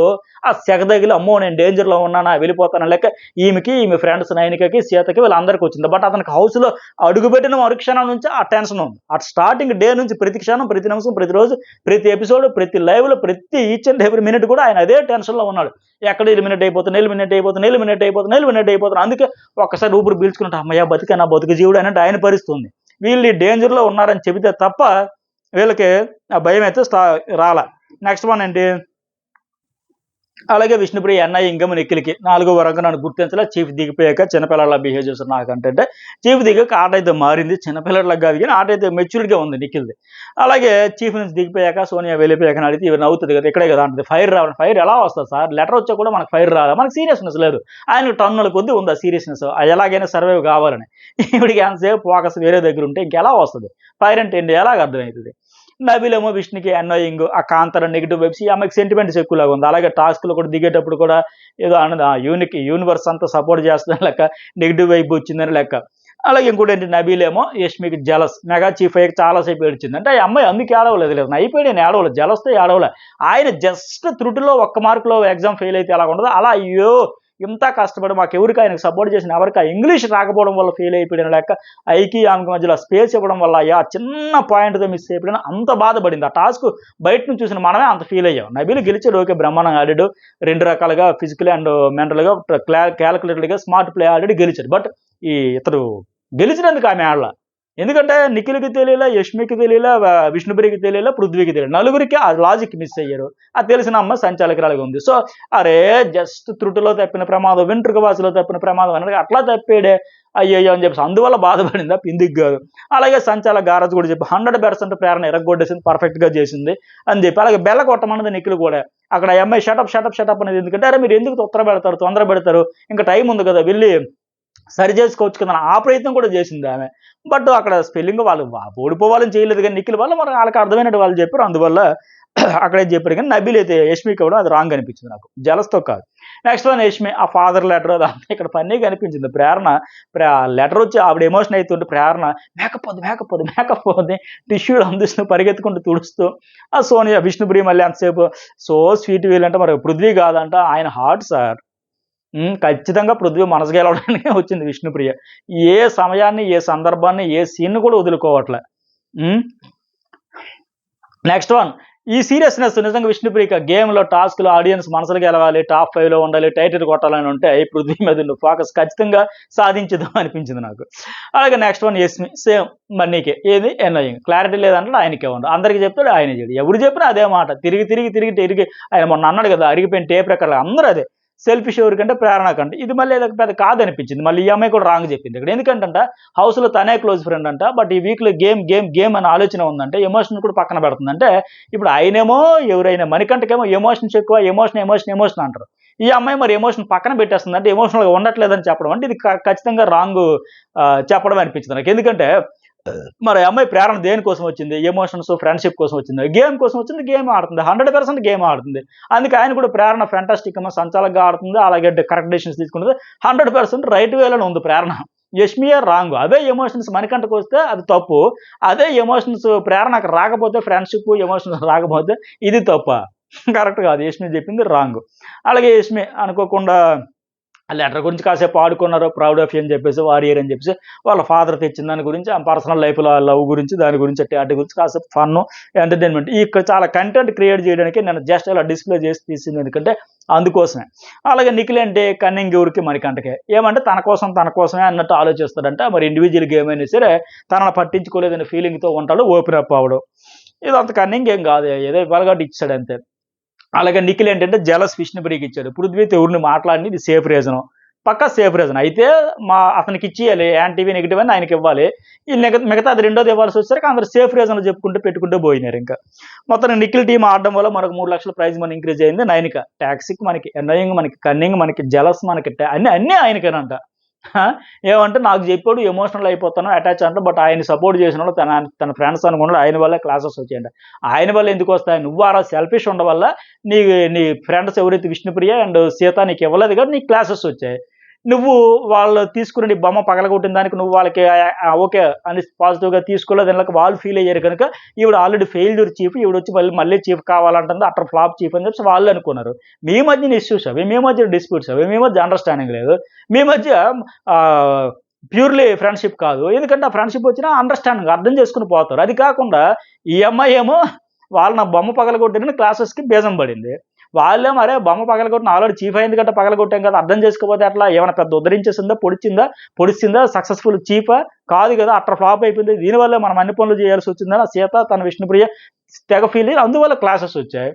ఆ సెగ తగిలి అమ్మో నేను డేంజర్లో ఉన్నానా వెళ్ళిపోతాను లెక్క ఈమె ఫ్రెండ్స్ నైనికకి సీతకి వీళ్ళందరికీ వచ్చింది. బట్ అతనికి హౌస్లో అడుగుపెట్టిన మరుక్షణం నుంచి ఆ టెన్షన్ ఉంది. అటు స్టార్టింగ్ డే నుంచి ప్రతి క్షణం, ప్రతి నిమిషం, ప్రతిరోజు, ప్రతి ఎపిసోడ్, ప్రతి లైవ్లో, ప్రతి ఈచ్ అండ్ ఎవ్రీ మినిట్ కూడా ఆయన అదే టెన్షన్లో ఉన్నాడు. ఎక్కడ ఎలిమినేట్ అయిపోతున్నా. అందుకే ఒక్కసారి ఊపిరి పీల్చుకుంటే అమ్మయ్య బతిక నా బతుకు జీవుడు అన్నట్టు ఆయన పరిస్థితుంది. వీళ్ళు ఈ డేంజర్లో ఉన్నారని చెబితే తప్ప వీళ్ళకి ఆ భయం అయితే రాల. నెక్స్ట్ వన్ ఏంటి, అలాగే విష్ణుప్రియ అన్నయ్య ఇంకము నిఖిల్కి 4వ వరకు నన్ను గుర్తించలే. చీఫ్ దిగిపోయాక చిన్నపిల్లలా బిహేవ్ చేస్తారు నాకంటే. చీఫ్ దిగాక ఆట అయితే మారింది, చిన్నపిల్లలకు కాదు కానీ ఆట అయితే మెచ్యూర్డ్గా ఉంది నిఖిల్ది. అలాగే చీఫ్ నుంచి దిగిపోయాక సోనియా వెళ్ళిపోయాక అడిగితే ఇవి నవ్వుతుంది కదా, ఇక్కడే కదా అంటుంది. ఫైర్ రావాలి, ఫైర్ ఎలా వస్తుంది సార్, లెటర్ వచ్చా కూడా మనకు ఫైర్ రావాలి, మనకు సీరియస్నెస్ లేదు. ఆయనకు టన్నుల కొద్దీ ఉంది ఆ సీరియస్నెస్, ఎలాగైనా సర్వైవ్ కావాలని. ఇవిడికి ఎంతసేపు ఫోకస్ వేరే దగ్గర ఉంటే ఇంకెలా వస్తుంది ఫైర్ అంటే ఏంటి, ఎలాగ అర్థమవుతుంది. నబీలేమో విష్ణుకి అన్నోయింగ్, ఆ కాంతర నెగిటివ్ వైబ్స్, ఈ అమ్మాయికి సెంటిమెంట్స్ ఎక్కువలాగా ఉంది. అలాగే టాస్క్లో కూడా దిగేటప్పుడు కూడా ఏదో అన్నది యూనివర్స్ అంతా సపోర్ట్ చేస్తుందని లెక్క, నెగిటివ్ వైబ్ వచ్చిందని లెక్క. అలాగే ఇంకోటి ఏంటి, నబీలేమో యష్మికి జలస్, మెగా చీఫ్ అయ్యాక చాలాసేపు ఏడ్చింది. అంటే ఆ అమ్మాయి అందుకు ఏడవలేదు, లేదు అయిపోయి నేను ఏడవలేదు, జలస్తో ఏడవలే. ఆయన జస్ట్ త్రుటిలో 1 మార్కులో ఎగ్జామ్ ఫెయిల్ అయితే ఎలా ఉండదు అలా అయ్యో ఇంత కష్టపడి మాకెవరికి ఆయనకు సపోర్ట్ చేసిన ఎవరికి ఇంగ్లీష్ రాకపోవడం వల్ల ఫెయిల్ అయిపోయిన లెక్క, ఐకి ఆమెకి మధ్యలో స్పేస్ ఇవ్వడం వల్ల అయ్యా చిన్న పాయింట్తో మిస్ అయిపోయినా అంత బాధపడింది. ఆ టాస్క్ బయట నుంచి చూసిన మనమే అంత ఫీల్ అయ్యాం. నబీలు గెలిచాడు, ఓకే బ్రహ్మాండంగా ఆడాడు, 2 రకాలుగా ఫిజికల్ అండ్ మెంటల్గా క్యాలిక్యులేటెడ్గా స్మార్ట్ ప్లే ఆడాడు, గెలిచాడు. బట్ ఇతడు గెలిచినందుకు ఆమె ఆడలా. ఎందుకంటే నిఖిల్కి తెలియలే, యష్మికి తెలియలే, విష్ణుప్రియకి తెలియలే, పృథ్వీకి తెలియదు, నలుగురికి ఆ లాజిక్ మిస్ అయ్యారు. అది తెలిసిన అమ్మ సంచాలకురాలుగా ఉంది. సో అరే జస్ట్ త్రుటిలో తప్పిన ప్రమాదం, వెంట్రుక వాసిలో తప్పిన ప్రమాదం అనేది అట్లా తప్పాడే అయ్యయ్యో అని చెప్పేసి అందువల్ల బాధపడిందా, పిందికి కాదు. అలాగే సంచాలక గారజ్ కూడా చెప్పి 100% ప్రేరణ ఎరగొట్టేసింది, పర్ఫెక్ట్గా చేసింది అని చెప్పి. అలాగే బెల్ల కొట్టమన్నది నిఖిల్ కూడా. అక్కడ అమ్మాయి షటప్ అనేది ఎందుకంటే అరే మీరు ఎందుకు తొందర పెడతారు, ఇంకా టైం ఉంది కదా వెళ్ళి సరి చేసుకోవచ్చు కదా, ఆ ప్రయత్నం కూడా చేసింది ఆమె. బట్ అక్కడ స్పెల్లింగ్ వాళ్ళు ఓడిపోవాలని చేయలేదు కానీ నిఖిల్ వల్ల మరి వాళ్ళకి అర్థమైనట్టు వాళ్ళు చెప్పారు, అందువల్ల అక్కడే చెప్పారు. కానీ నబీల్ అయితే యష్మికి కూడా అది రాంగ్ అనిపించింది నాకు, జలస్తో కాదు. నెక్స్ట్ వన్ యష్మి, ఆ ఫాదర్ లెటర్ అదంతా ఇక్కడ ఫన్నీగా అనిపించింది. ప్రేరణ లెటర్ వచ్చి ఆవిడ ఎమోషన్ అవుతుంటే ప్రేరణ మేకపోద్ది టిష్యూలు అందిస్తూ పరిగెత్తుకుంటూ తుడుస్తూ, ఆ సోనియా విష్ణుప్రియ మళ్ళీ అంతసేపు సో స్వీట్ వీలంటే మరి పృథ్వీ కాదంట ఆయన హార్ట్ సార్. ఖచ్చితంగా పృథ్వీ మనసు గెలవడానికే వచ్చింది విష్ణుప్రియ. ఏ సమయాన్ని, ఏ సందర్భాన్ని, ఏ సీన్ కూడా వదులుకోవట్లే. నెక్స్ట్ వన్, ఈ సీరియస్నెస్ నిజంగా విష్ణుప్రియక గేమ్లో టాస్క్లో ఆడియన్స్ మనసులు గెలవాలి, టాప్ 5లో ఉండాలి, టైటిల్ కొట్టాలని ఉంటే ఈ పృథ్వీ మీద ఫోకస్ ఖచ్చితంగా సాధించదు అనిపించింది నాకు. అలాగే నెక్స్ట్ వన్ యష్మి, సేమ్ మన్నీకే, ఏది ఎన్నోయింగ్, క్లారిటీ లేదంటే ఆయనకే ఉండదు, అందరికీ చెప్తాడు ఆయన చేయడు, ఎవరు చెప్పినా అదే మాట, తిరిగి ఆయన మొన్న అన్నాడు కదా అరిగిపోయిన టేప్ ప్రకారం అందరూ అదే. సెల్ఫిష్ ఎవరికంటే ప్రేరణ కంటే, ఇది మళ్ళీ ఏదో పెద్ద కాదనిపించింది. మళ్ళీ ఈ అమ్మాయి కూడా రాంగ్ చెప్పింది ఇక్కడ. ఎందుకంటే హౌస్లో తనే క్లోజ్ ఫ్రెండ్ అంట, బట్ ఈ వీక్లో గేమ్ అనే ఆలోచన ఉందంటే ఎమోషన్ కూడా పక్కన పెడుతుందంటే ఇప్పుడు ఆయనేమో ఎవరైనా మణికంటకేమో ఎమోషన్స్ ఎక్కువ, ఎమోషన్ అంటారు. ఈ అమ్మాయి మరి ఎమోషన్ పక్కన పెట్టేస్తుంది అంటే ఎమోషనల్గా ఉండట్లేదని చెప్పడం అంటే ఇది ఖచ్చితంగా రాంగ్ చెప్పడం అనిపించింది నాకు. ఎందుకంటే మరి అమ్మాయి ప్రేరణ దేనికోసం వచ్చింది, ఎమోషన్స్ ఫ్రెండ్షిప్ కోసం వచ్చింది, గేమ్ కోసం వచ్చింది, గేమ్ ఆడుతుంది, 100% గేమ్ ఆడుతుంది. అందుకే ఆయన కూడా ప్రేరణ ఫ్యాంటాస్టిక్ అమ్మ సంచాలకగా ఆడుతుంది, అలాగే కరెక్ట్ డెసిషన్స్ తీసుకుంటుంది, 100% రైట్ వేలోనే ఉంది ప్రేరణ. యష్మియే రాంగ్. అదే ఎమోషన్స్ మణికంటకు వస్తే అది తప్పు, అదే ఎమోషన్స్ ప్రేరణకు రాకపోతే, ఫ్రెండ్షిప్ ఎమోషన్స్ రాకపోతే ఇది తప్ప. కరెక్ట్ కాదు. యష్మి చెప్పింది రాంగ్. అలాగే యష్మి అనుకోకుండా ఆ లెటర్ గురించి కాసేపు ఆడుకున్నారు. ప్రౌడ్ ఆఫ్ యూ అని చెప్పేసి, వారియర్ అని చెప్పేసి వాళ్ళ ఫాదర్ తెచ్చిన దాని గురించి, ఆ పర్సనల్ లైఫ్‌లో లవ్ గురించి, దాని గురించి వాటి గురించి కాసేపు ఫన్ను, ఎంటర్‌టైన్‌మెంట్ ఇక్కడ చాలా కంటెంట్ క్రియేట్ చేయడానికి నేను జస్ట్ అలా డిస్‌ప్లే చేసి తీసింది. ఎందుకంటే అందుకోసమే. అలాగే నిఖిల్ అంటే కన్నింగ్ ఎవరికి మణికంఠకే. ఏమంటే తన కోసమే అన్నట్టు ఆలోచిస్తాడంట. మరి ఇండివిడ్యువల్ గేమ్ అయినా సరే తనని పట్టించుకోలేదనే ఫీలింగ్‌తో ఉంటాడు. ఓపెన్ అప్ అవ్వడు. ఇదంత కన్నింగ్ ఏం కాదు. ఏదో ఇవ్వాలి కాబట్టి ఇచ్చాడు అంతే. అలాగే నిఖిల్ ఏంటంటే జలస్ విష్ణుప్రియకి ఇచ్చాడు. పృథ్వీతో ఎవరిని మాట్లాడిని ఇది సేఫ్ రీజను. పక్కా సేఫ్ రీజన్. అయితే అతనికి ఇచ్చేయాలి. యాంటీవీ, నెగెటివ్ అని ఆయనకి ఇవ్వాలి. ఈ మిగతాది రెండోది ఇవ్వాల్సి వచ్చేసరికి అందరూ సేఫ్ రీజన్‌లు చెప్పుకుంటూ పెట్టుకుంటూ పోయినారు ఇంకా. మొత్తానికి నిఖిల్ టీమ్ ఆడడం వల్ల మనకు 3,00,000 ప్రైజ్ మనీ ఇంక్రీజ్ అయింది. నైనిక, టాక్సిక్ మనకి, ఎన్నోయింగ్ మనకి, కన్నింగ్ మనకి, జలస్ మనకి, అన్నీ ఆయనకేనంట. ఆ! ఏమంటే నాకు చెప్పాడు, ఎమోషనల్ అయిపోతాను, అటాచ్ అంట. బట్ ఆయన సపోర్ట్ చేసినోళ్ళు తన ఫ్రెండ్స్ అనుకున్నాడు. ఆయన వల్లే క్లాసెస్ వచ్చాయంట. ఆయన వల్ల ఎందుకు వస్తాయి? నువ్వు అలా సెల్ఫిష్ ఉండడం వల్ల నీ నీ ఫ్రెండ్స్ ఎవరైతే విష్ణుప్రియ అండ్ సీత నీకు ఇవ్వలేదు కాబట్టి నీకు క్లాసెస్ వచ్చాయి. నువ్వు వాళ్ళు తీసుకుని నీ బొమ్మ పగలగొట్టిన దానికి నువ్వు వాళ్ళకి ఓకే అని పాజిటివ్‌గా తీసుకోలేదు అన్నక వాళ్ళు ఫీల్ అయ్యారు కనుక ఈవిడ ఆల్రెడీ ఫెయిల్యూర్ చీఫ్, ఈవిడొచ్చి మళ్ళీ చీఫ్ కావాలంటుంది, అట్టర్ ఫ్లాప్ చీఫ్ అని చెప్పేసి వాళ్ళు అనుకున్నారు. మీ మధ్యన ఇష్యూస్ అవి, మీ మధ్య డిస్ప్యూట్స్ అవి, మీ మధ్య అండర్‌స్టాండింగ్ లేదు. మీ మధ్య ప్యూర్‌లీ ఫ్రెండ్‌షిప్ కాదు. ఎందుకంటే ఆ ఫ్రెండ్‌షిప్ వచ్చినా అండర్‌స్టాండింగ్ అర్థం చేసుకొని పోతారు. అది కాకుండా ఈ అమ్మాయి ఏమో వాళ్ళు నా బొమ్మ పగలగొట్టిరని క్లాసెస్‌కి బీజం పడింది. వాళ్ళేమో అరే బొమ్మ పగలగొట్టిన ఆల్రెడీ చీఫ్ అయింది గట్ట పగలగొట్టాం కదా, అర్థం చేసుకోకపోతే ఎట్లా? ఏమైనా పెద్ద ఉద్ధరించేసిందా? పొడిచిందా? సక్సెస్‌ఫుల్ చీఫా? కాదు కదా! అట్టర్ ఫ్లాప్ అయిపోయింది. దీనివల్లే మనం అన్ని పనులు చేయాల్సి వచ్చిందని ఆ సీత తన విష్ణుప్రియ తెగ ఫీల్ అయ్యి అందువల్ల క్లాసెస్ వచ్చాయి.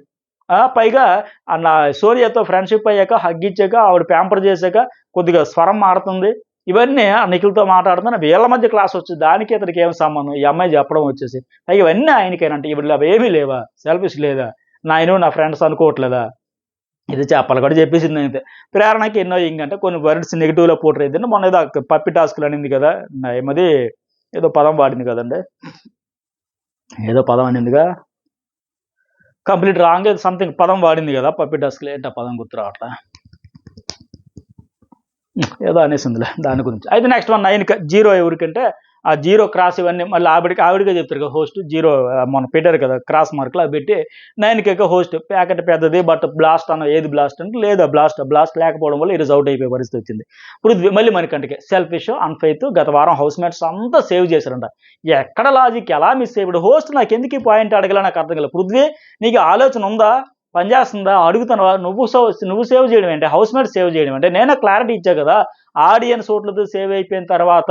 పైగా సూర్యతో ఫ్రెండ్‌షిప్ అయ్యాక, హగ్ ఇచ్చాక, ఆవిడ ప్యాంపర్ చేశాక కొద్దిగా స్వరం మారుతుంది. ఇవన్నీ ఆ నిఖిల్‌తో మాట్లాడుతున్న వీళ్ళ మధ్య క్లాస్ వచ్చింది. దానికి ఇతనికి ఏమి సంబంధం? ఈ అమ్మాయి చెప్పడం వచ్చేసి. పైగా ఇవన్నీ ఆయనకేనంట. ఈవిడలో అవేమీ లేవా? సెల్ఫిష్ లేదా? నా ఫ్రెండ్స్ అనుకోవట్లేదా? ఇది చెప్పాలి కూడా చెప్పేసింది అంతే. ప్రేరణకి ఎన్నో ఇంకంటే కొన్ని వర్డ్స్ నెగెటివ్‌లో పోర్ట్రే అయిద్దండి. మొన్న ఏదో పప్పి టాస్క్‌లు అనింది కదా! ఏమది ఏదో పదం వాడింది కదండీ! ఏదో పదం అనిందిగా. కంప్లీట్ రాంగ్ ఏదో సంథింగ్ పదం వాడింది కదా! పప్పి టాస్క్‌లో ఏంటి ఆ పదం గుర్తు రావట్లా. ఏదో అనేసిందిలే దాని గురించి. అయితే నెక్స్ట్ వన్ 9 జీరో ఎవరికంటే ఆ జీరో క్రాస్ ఇవన్నీ మళ్ళీ ఆవిడకే చెప్తారు కదా హోస్ట్. జీరో మొన్న పెట్టారు కదా క్రాస్ మార్కులు అవి పెట్టి 9 హోస్ట్. ప్యాకెట్ పెద్దది బట్ బ్లాస్ట్ ఏది బ్లాస్ట్ అంటే లేదా బ్లాస్ట్ లేకపోవడం వల్ల ఈరోజు అవుట్ అయిపోయే పరిస్థితి వచ్చింది. పృథ్వీ మళ్ళీ మణికంఠకే సెల్ఫిష్, అన్‌ఫెయిత్. గత వారం హౌస్ మేట్స్ అంతా సేవ్ చేశారంట. ఎక్కడ లాజిక్ ఎలా మిస్ అయ్యాడు? హోస్ట్ నాకెందుకు ఈ పాయింట్ అడగలా నాకు అర్థం కాలేదు. పృథ్వీ నీకు ఆలోచన ఉందా? పనిచేస్తుందా? అడుగుతున్నావా? నువ్వు సేవ్ చేయడం ఏంటి? హౌస్‌మేట్ సేవ్ చేయడం అంటే నేనే క్లారిటీ ఇచ్చా కదా! ఆడియన్స్ ఓట్లతో సేవ్ అయిపోయిన తర్వాత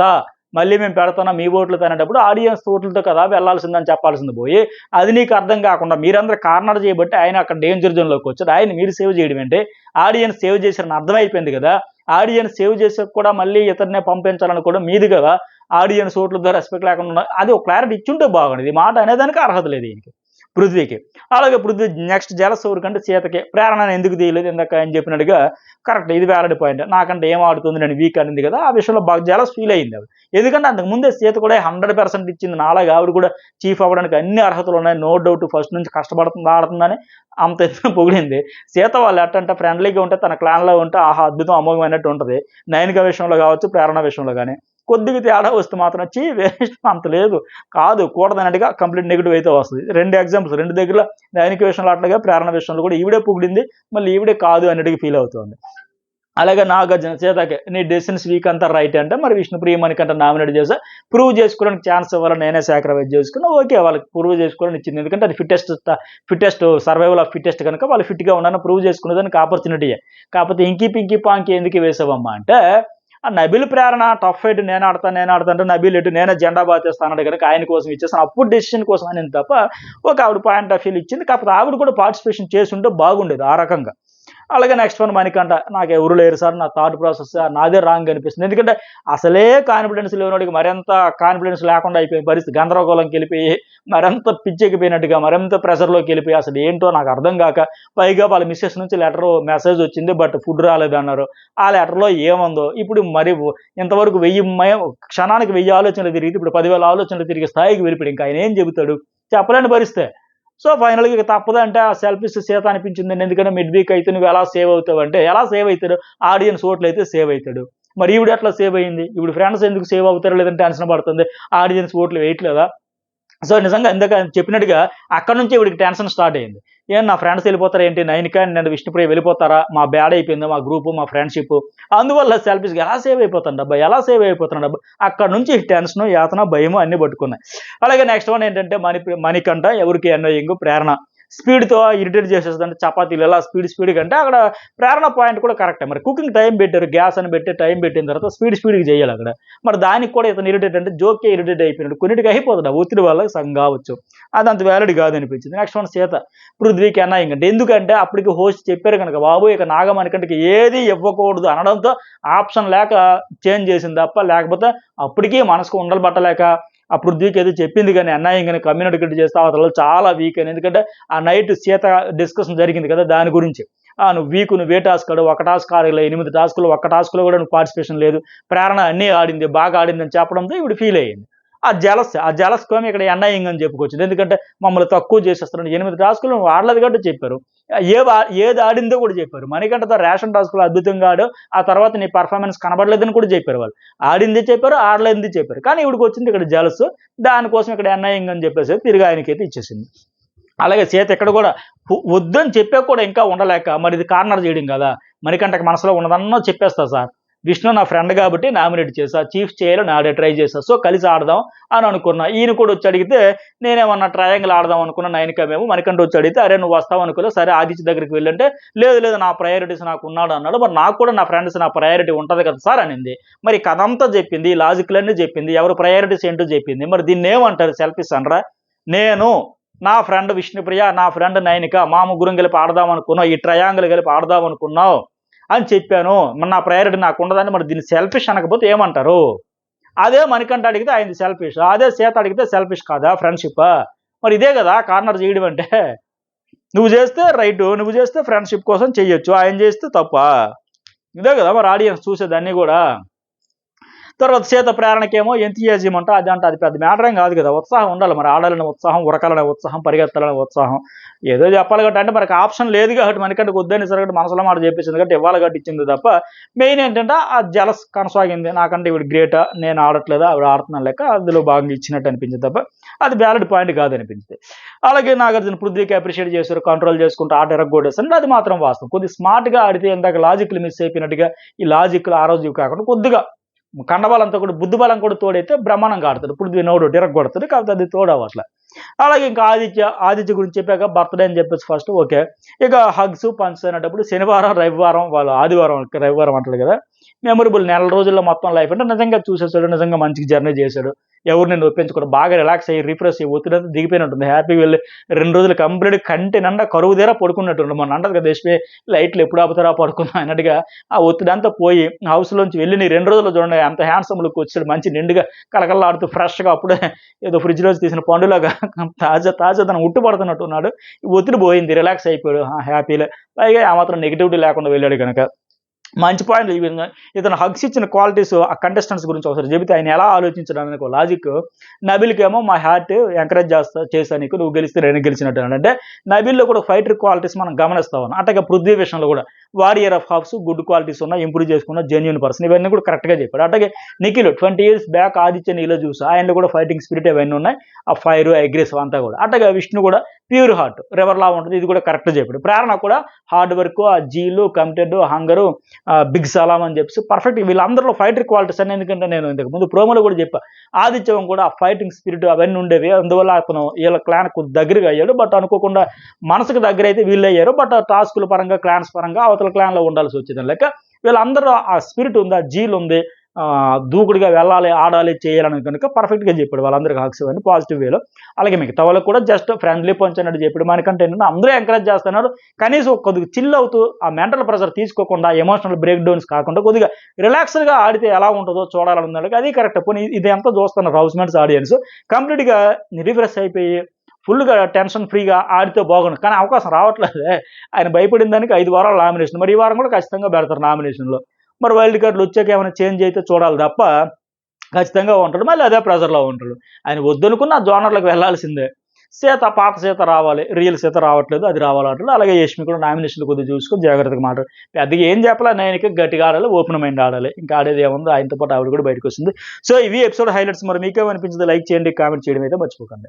మళ్ళీ మేము పెడుతున్నాం మీ ఓట్లతో అనేటప్పుడు ఆడియన్స్ ఓట్లతో కదా వెళ్ళాల్సిందని చెప్పాల్సింది పోయి, అది నీకు అర్థం కాకుండా మీరందరూ కార్నర్ చేయబట్టి ఆయన అక్కడ డేంజర్ జోన్‌లోకి వచ్చాడు. ఆయన మీరు సేవ్ చేయడం ఏంటి? ఆడియన్స్ సేవ్ చేశారని అర్థమైపోయింది కదా! ఆడియన్స్ సేవ్ చేసాక కూడా మళ్ళీ ఇతన్నే పంపించాలనుకోవడం మీది కదా! ఆడియన్స్ ఓట్లతో రెస్పెక్ట్ లేకుండా అది ఒక క్లారిటీ ఇచ్చుంటే బాగుండేది. ఈ మాట అనేదానికి అర్హత లేదు ఈయనకి. పృథ్వీకి. అలాగే పృథ్వీ నెక్స్ట్ జలస్ ఎవరికంటే సీతకి. ప్రేరణని ఎందుకు తీయలేదు ఇందాక ఆయన చెప్పినట్టుగా కరెక్ట్ ఇది వ్యాలిడ్ పాయింట్. నాకంటే ఏం ఆడుతుంది నేను వీక్ అనింది కదా! ఆ విషయంలో బాగా జలస్ ఫీల్ అయింది ఆవిడ. ఎందుకంటే అంతకు ముందే సీత కూడా 100% ఇచ్చింది. నాలాగా ఆవిడ కూడా చీఫ్ అవ్వడానికి అన్ని అర్హతలు ఉన్నాయి. నో డౌట్ ఫస్ట్ నుంచి కష్టపడుతుంది, ఆడుతుందని అంత ఎత్తున పొగిడింది. సీత వాళ్ళు ఎట్టంటే ఫ్రెండ్లీగా ఉంటే తన క్లాన్‌లో ఉంటే ఆహా! అద్భుతం అమోఘమైనట్టు ఉంటది. నయనిక విషయంలో కావచ్చు, ప్రేరణ విషయంలో గాని. కొద్దిగా తేడా వస్తే మాత్రం వేస్ట్ అంత లేదు. కాదు కూడదన్నట్టుగా కంప్లీట్ నెగెటివ్ అయితే వస్తది. 2 ఎగ్జాంపుల్స్ 2 దగ్గర నయనిక విషయంలో అట్లాగే ప్రేరణ విషయంలో కూడా ఈవిడే పొగిడింది. మళ్ళీ ఈవిడే కాదు అన్నట్టుగా ఫీల్ అవుతోంది. అలాగే నాగార్జున సీతకి నీ డెసిషన్స్ వీక్ అంతా రైట్ అంటే మరి విష్ణుప్రియ మణికంఠ నామినేట్ చేశా. ప్రూవ్ చేసుకోవడానికి ఛాన్స్ ఇవ్వాలని నేనే సాక్రిఫైస్ చేసుకున్నా. ఓకే వాళ్ళకి ప్రూవ్ చేసుకోవాలని ఇచ్చింది. ఎందుకంటే అది ఫిట్టెస్ట్ సర్వైవల్ ఆఫ్ ఫిట్టెస్ట్ కనుక వాళ్ళు ఫిట్‌గా ఉన్నారని ప్రూవ్ చేసుకునేదానికి ఆపర్చునిటీయే. కాకపోతే ఇంకీ పింకీ పాంకీ ఎందుకు వేసావమ్మా అంటే ఆ నబిల్ ప్రేరణ టఫ్ ఫైట్ నేను ఆడతా అంటే నబిల్ ఎటు నేనే జెండా బాతేస్తా అన్నాడు కనుక ఆయన కోసం ఇచ్చేసాను. అప్పుడు డెసిషన్ కోసం అనింది తప్ప ఆవిడ పాయింట్ ఆఫ్ వ్యూ ఇచ్చింది. కాకపోతే ఆవిడ కూడా పార్టిసిపేషన్ చేసుంటే బాగుండేది ఆ రకంగా. అలాగే నెక్స్ట్ వన్ మణికంఠ. నాకెవరు లేరు సార్, నా థాట్ ప్రాసెస్ నాదే రాంగ్ అనిపిస్తుంది. ఎందుకంటే అసలే కాన్ఫిడెన్స్ లేనోడికి మరింత కాన్ఫిడెన్స్ లేకుండా అయిపోయే పరిస్థితి, గందరగోళంకి వెళ్ళిపోయి మరింత పిచ్చెక్కిపోయినట్టుగా మరింత ప్రెషర్‌లోకి వెళ్ళిపోయి అసలు ఏంటో నాకు అర్థం కాక, పైగా వాళ్ళ మిసెస్ నుంచి మెసేజ్ వచ్చింది బట్ ఫుడ్ రాలేదన్నారు. ఆ లెటర్‌లో ఏముందో ఇప్పుడు మరి ఇంతవరకు 1000 క్షణానికి 1000 ఆలోచనలు తిరిగితే ఇప్పుడు 10,000 ఆలోచనలు తిరిగే స్థాయికి వెళ్ళిపోయాడు. ఇంకా ఆయన ఏం చెబుతాడు? చెప్పలేని పరిస్థితే. సో ఫైనల్‌గా ఇక తప్పదంటే ఆ సెల్ఫిష్ సీత అనిపించిందండి. ఎందుకంటే మిడ్ వీక్ అయితే నువ్వు ఎలా సేవ్ అవుతావంటే, ఎలా సేవ్ అయితాడు? ఆడియన్స్ ఓట్లయితే సేవ్ అయితాడు. మరి ఈవిడ ఎట్లా సేవ్ అయింది? ఈవిడ ఫ్రెండ్స్ ఎందుకు సేవ్ అవుతారో లేదని టెన్షన్ పడుతుంది. ఆడియన్స్ ఓట్లు వేయట్లేదా? సో, నిజంగా ఇందాక ఆయన చెప్పినట్టుగా అక్కడి నుంచే వీడికి టెన్షన్ స్టార్ట్ అయింది. నా ఫ్రెండ్స్ వెళ్ళిపోతారా ఏంటి? నైనిక అండ్ విష్ణుప్రియ వెళ్ళిపోతారా? మా బ్యాడ్ అయిపోయిందా మా గ్రూపు, మా ఫ్రెండ్‌షిప్పు. అందువల్ల సెల్ఫిష్‌గా ఎలా సేవ్ అయిపోతానురబ్బా? ఎలా సేవ్ అయిపోతున్నానబ్బా? అక్కడి నుంచి టెన్షను, యాతన, భయము అన్నీ పట్టుకున్నాయి. అలాగే నెక్స్ట్ వన్ ఏంటంటే మణికంఠ ఎవరికి అన్వయింగు, ప్రేరణ. స్పీడ్‌తో ఇరిటేట్ చేసేస్తదంటే చపాతీలు ఎలా స్పీడ్‌గా అంటే అక్కడ ప్రేరణ పాయింట్ కూడా కరెక్టే. మరి కుకింగ్ టైం పెట్టారు. గ్యాస్ అని పెట్టి టైం పెట్టిన తర్వాత స్పీడ్‌గా చేయాలక్కడ. మరి దానికి కూడా ఇతను ఇరిటేట్ అంటే జోక్‌కే ఇరిటేట్ అయిపోయినాడు. కొన్నిటికి అయిపోతడు. ఆ ఒత్తిడి వల్ల సగం కావచ్చు. అది అంత వ్యాలిడ్ కాదనిపించింది. Next one Sita. పృథ్వీకి అన్యాయం అంటే ఎందుకంటే అప్పటికి హోస్ట్ చెప్పారు గనక బాబోయ్! ఇక నాగమణికంటకి ఏది ఇవ్వకూడదు అనడంతో ఆప్షన్ లేక చేంజ్ చేసింది తప్ప లేకపోతే అప్పటికి మనసుకు ఉండలు పట్టలేక ఆ పృథ్వీకి ఏదో చెప్పింది గానీ అన్యాయం గాని కమ్యూనికేట్ చేస్తే అవతల చాలా వీక్ అని. ఎందుకంటే ఆ నైట్ సీత డిస్కషన్ జరిగింది కదా దాని గురించి. నువ్వు వీక్ నువ్వే టాస్క్ ఆడావు. ఒక టాస్క్ ఆడలే 8 టాస్క్‌లో ఒక్క టాస్క్‌లో కూడా నువ్వు పార్టిసిపేషన్ లేదు. ప్రేరణ అన్నీ ఆడింది. బాగా ఆడిందని చెప్పడంతో ఈవిడ ఫీల్ అయ్యింది. ఆ జెలస్ కోమి ఇక్కడ అన్యాయంగా అని చెప్పుకోవచ్చు. ఎందుకంటే మమ్మల్ని తక్కువ చేసేస్తున్నాడు. 8 టాస్క్‌లు నువ్వు ఆడలేదు కాబట్టి చెప్పారు. ఏది ఆడిందో కూడా చెప్పారు. మణికంఠతో రేషన్ టాస్క్‌లో అద్భుతంగా ఆడావు. ఆ తర్వాత నీ పెర్ఫార్మన్స్ కనబడలేదని కూడా చెప్పారు వాళ్ళు. ఆడింది చెప్పారు, ఆడలేనిది చెప్పారు. కానీ ఈవిడకొచ్చింది ఇక్కడ జెలస్. దానికోసం ఇక్కడ అన్యాయంగా అని చెప్పేసి తిరిగి ఆయనకైతే ఇచ్చేసింది. అలాగే సీత ఇక్కడ కూడా వద్దని చెప్పాక కూడా ఇంకా ఉండలేక మరి ఇది కార్నర్ చేయడం కదా! మణికంఠకి మనసులో ఉన్నదన్నా చెప్పేస్తా సార్. విష్ణు నా ఫ్రెండ్ కాబట్టి నామినేట్ చేశా. చీఫ్ చేయాలని ఆడే ట్రై చేశా. సో, కలిసి ఆడదాం అని అనుకున్నా. ఈయన కూడా వచ్చి అడిగితే నేనేమన్నా ట్రయాంగిల్ ఆడదాం అనుకున్నా నైనిక మేము. మణికంఠ వచ్చి అడిగితే అరే నువ్వు వస్తావు అనుకోలేదు. సరే ఆదిత్య దగ్గరికి వెళ్ళంటే లేదు నా ప్రయారిటీస్ నాకు ఉన్నాడు అన్నాడు. మరి నాకు కూడా నా ఫ్రెండ్స్ నా ప్రయారిటీ ఉంటది కదా సార్ అనింది. మరి కథ అంతా చెప్పింది. లాజిక్‌లన్నీ చెప్పింది. ఎవరి ప్రయారిటీస్ ఏంటో చెప్పింది. మరి దీన్నేమంటారు సెల్ఫిష్ అనరా? నేను నా ఫ్రెండ్ విష్ణుప్రియ, నా ఫ్రెండ్ నైనిక మా ముగ్గురం కలిపి ఆడదాం అనుకున్నాం. ఈ ట్రయాంగిల్ కలిపి ఆడదాం అనుకున్నాం అని చెప్పాను. మరి నా ప్రయారిటీ నాకుండదని మరి దీన్ని సెల్ఫిష్ అనకపోతే ఏమంటారు? అదే మణికంఠ అడిగితే ఆయనది సెల్ఫిష్. అదే సీత అడిగితే సెల్ఫిష్ కాదా ఫ్రెండ్‌షిప్పా? మరి ఇదే గదా కార్నర్ చేయడం అంటే. నువ్వు చేస్తే రైటు. నువ్వు చేస్తే ఫ్రెండ్‌షిప్ కోసం చెయ్యొచ్చు. ఆయన చేస్తే తప్పా? ఇదే గదా మరి ఆడియన్స్ చూసేదన్నీ గూడా. తర్వాత సీత ప్రేరణకేమో ఎంతూజియాజం అంట అది పెద్ద మ్యాటర్ ఏం కాదు కదా. ఉత్సాహం ఉండాలి మరి ఆడాలనే ఉత్సాహం, ఉరకాలనే ఉత్సాహం, పరిగెత్తాలనే ఉత్సాహం. ఏదో చెప్పాలి కాబట్టి అంటే మనకు ఆప్షన్ లేదు కాబట్టి మనకంటే వద్దని సరే మనసులో మాట చెప్పించింది కాబట్టి ఇవ్వాలి కాబట్టి ఇచ్చింది తప్ప మెయిన్ ఏంటంటే ఆ జలస్ కొనసాగింది. నాకంటే ఇవిడ గ్రేటా నేను ఆడట్లేదా ఆవిడ ఆడుతున్నాను లెక్క అందులో భాగంగా ఇచ్చినట్టు అనిపించింది తప్ప అది వ్యాలిడ్ పాయింట్ కాదనిపించింది. అలాగే నాగార్జున పృథ్వీకి అప్రిషియేట్ చేశారు. కంట్రోల్ చేసుకుంటూ ఆట ఎరగొట్టేసారు. అది మాత్రం వాస్తవం. కొద్దిగా స్మార్ట్‌గా ఆడితే ఇందాక లాజిక్‌లు మిస్ అయిపోయినట్టుగా ఈ లాజిక్‌లు ఆ రోజు కాకుండా కొద్దిగా కండబలంతో కూడా బుద్ధి బలం కూడా తోడైతే బ్రహ్మాండంగా ఆడతాడు. పృథ్వీ నోడు ఇరగ్గొడతాడు. కాకపోతే అది తోడవట్ల. అలాగే ఇంకా ఆదిత్య గురించి చెప్పాక బర్త్‌డే అని చెప్పేసి ఫస్ట్ ఓకే. ఇక హగ్స్, పంచ్స్ అనేటప్పుడు శనివారం, రవివారం వాళ్ళు రవివారం అంటాడు కదా! మెమరబుల్ నెల రోజుల్లో మొత్తం లైఫ్ అంటే నిజంగా చూసేసాడు. నిజంగా మంచిగా జర్నీ చేశాడు. ఎవరిని నొప్పించకుండా బాగా రిలాక్స్ అయ్యి రిఫ్రెష్ అయ్యి ఒత్తిడంతా దిగిపోయినట్టుంది. హ్యాపీగా వెళ్ళి 2 రోజులు కంప్లీట్‌గా కంటి నిండా కరువు తీరా పడుకున్నట్టుండు. మొన్న అంటది కదా యష్మి లైట్లు ఎప్పుడు ఆపుతారా పడుకుందాం అన్నట్టుగా ఆ ఒత్తిడంతా పోయి హౌస్‌లోంచి వెళ్ళి నీ 2 రోజుల్లో చూడండి ఎంత హ్యాండ్సమ్ లుక్ వచ్చాడు. మంచి నిండుగా కళకళలాడుతూ ఫ్రెష్‌గా అప్పుడే ఏదో ఫ్రిడ్జ్‌లోంచి తీసిన పండులాగా తాజాదనం ఉట్టిపడుతున్నట్టు ఉన్నాడు. ఒత్తిడి పోయింది. రిలాక్స్ అయిపోయాడు. హ్యాపీలే. పైగా ఆ మాత్రం నెగటివిటీ లేకుండా వెళ్ళాడు గనక. మంచి పాయింట్ ఈ విధంగా ఇతను హగ్స్ ఇచ్చిన క్వాలిటీస్ ఆ కంటెస్టెంట్స్ గురించి ఒకసారి చెబితే ఆయన ఎలా ఆలోచించడానికి ఒక లాజిక్. నబిల్‌కేమో మా హార్ట్ ఎంకరేజ్ చేశా నీకు నువ్వు గెలిస్తే నేను గెలిచినట్టు అంటే నబిల్‌లో కూడా ఫైటర్ క్వాలిటీస్ మనం గమనిస్తా ఉన్నాం. అట్లాగే పృథ్వీ విషయంలో కూడా వారియర్ ఆఫ్ హాఫ్స్ గుడ్ క్వాలిటీస్ ఉన్నాయి. ఇంప్రూవ్ చేసుకున్న జెన్యూన్ పర్సన్ ఇవన్నీ కూడా కరెక్ట్‌గా చెప్పాడు. అట్లాగే నిఖిల్ 20 ఇయర్స్ బ్యాక్ ఆదిత్య నీలో చూసా ఆయనలో కూడా ఫైటింగ్ స్పిరిట్ ఇవన్నీ ఉన్నాయి. ఆ ఫైర్ అగ్రెసివ్ అంతా కూడా. అట్లాగే విష్ణు కూడా ప్యూర్ హార్ట్ రివర్‌లా ఉంటుంది. ఇది కూడా కరెక్ట్‌గా చెప్పాడు. ప్రేరణ కూడా హార్డ్ వర్క్, ఆ జీలు, కమిటెడ్, హంగరు, బిగ్ సలాం అని చెప్పేసి పర్ఫెక్ట్ వీళ్ళందరిలో ఫైటర్ క్వాలిటీస్ అని ఎందుకంటే నేను ఇంతకు ముందు ప్రోమోలో కూడా చెప్పా. ఆదిత్యం కూడా ఆ ఫైటింగ్ స్పిరిట్ అవన్నీ ఉండేవి. అందువల్ల అతను వీళ్ళ క్లాన్‌కు దగ్గరగా అయ్యాడు. బట్ అనుకోకుండా మనసుకు దగ్గర అయితే వీళ్ళు అయ్యారు. బట్ టాస్కుల పరంగా క్లాన్స్ పరంగా అవతల క్లాన్‌లో ఉండాల్సి వచ్చింది లెక్క. వీళ్ళందరూ ఆ స్పిరిట్ ఉంది, ఆ జీల్ ఉంది. దూకుడుగా వెళ్ళాలి, ఆడాలి, చేయాలని కనుక పర్ఫెక్ట్‌గా చెప్పాడు. వాళ్ళందరికి హగ్స్ అని పాజిటివ్ వేలో. అలాగే మిగతా వాళ్ళకి కూడా జస్ట్ ఫ్రెండ్లీ పంచ్ అన్నట్టు చెప్పాడు. మనకంటే ఏంటంటే అందరూ ఎంకరేజ్ చేస్తున్నారు. కనీసం కొద్దిగా చిల్ అవుతూ ఆ మెంటల్ ప్రెషర్ తీసుకోకుండా ఎమోషనల్ బ్రేక్ డౌన్స్ కాకుండా కొద్దిగా రిలాక్స్‌డ్‌గా ఆడితే ఎలా ఉంటుందో చూడాలని ఉంది. అది కరెక్ట్. పోనీ ఇదంతా చూస్తున్నారు హౌస్‌మేట్స్ ఆడియన్స్. కంప్లీట్‌గా రిఫ్రెష్ అయిపోయి ఫుల్‌గా టెన్షన్ ఫ్రీగా ఆడితే బాగుండు. కానీ అవకాశం రావట్లేదే. ఆయన భయపడిన దానికి 5 వారాలు నామినేషన్. మరి ఈ వారం కూడా ఖచ్చితంగా పెడతారు నామినేషన్‌లో. మరి వైల్డ్ కార్డ్‌లు వచ్చాక ఏమైనా చేంజ్ అయితే చూడాలి తప్ప ఖచ్చితంగా ఉంటాడు. మళ్ళీ అదే ప్రెషర్‌లో ఉంటాడు. ఆయన వద్దనుకున్న జోనర్‌లకు వెళ్ళాల్సిందే. పాత సీత రావాలి. రియల్ సీత రావట్లేదు. అది రావాలంటాడు. అలాగే యష్మి కూడా నామినేషన్‌లు కొద్దిగా చూసుకొని జాగ్రత్తగా మాట్లాడు. పెద్దగా ఏం చెప్పాలా నయనకి గట్టిగా ఆడాలి. ఓపెన్ మైండ్ ఆడాలి. ఇంకా ఆడేది ఏముంది ఆయనతో పాటు ఆవిడ కూడా బయటకొచ్చింది. సో ఇవి ఎపిసోడ్ హైలైట్స్. మరి మీకేమనిపించిందో లైక్ చేయండి. కామెంట్ చేయడం అయితే మర్చిపోకండి.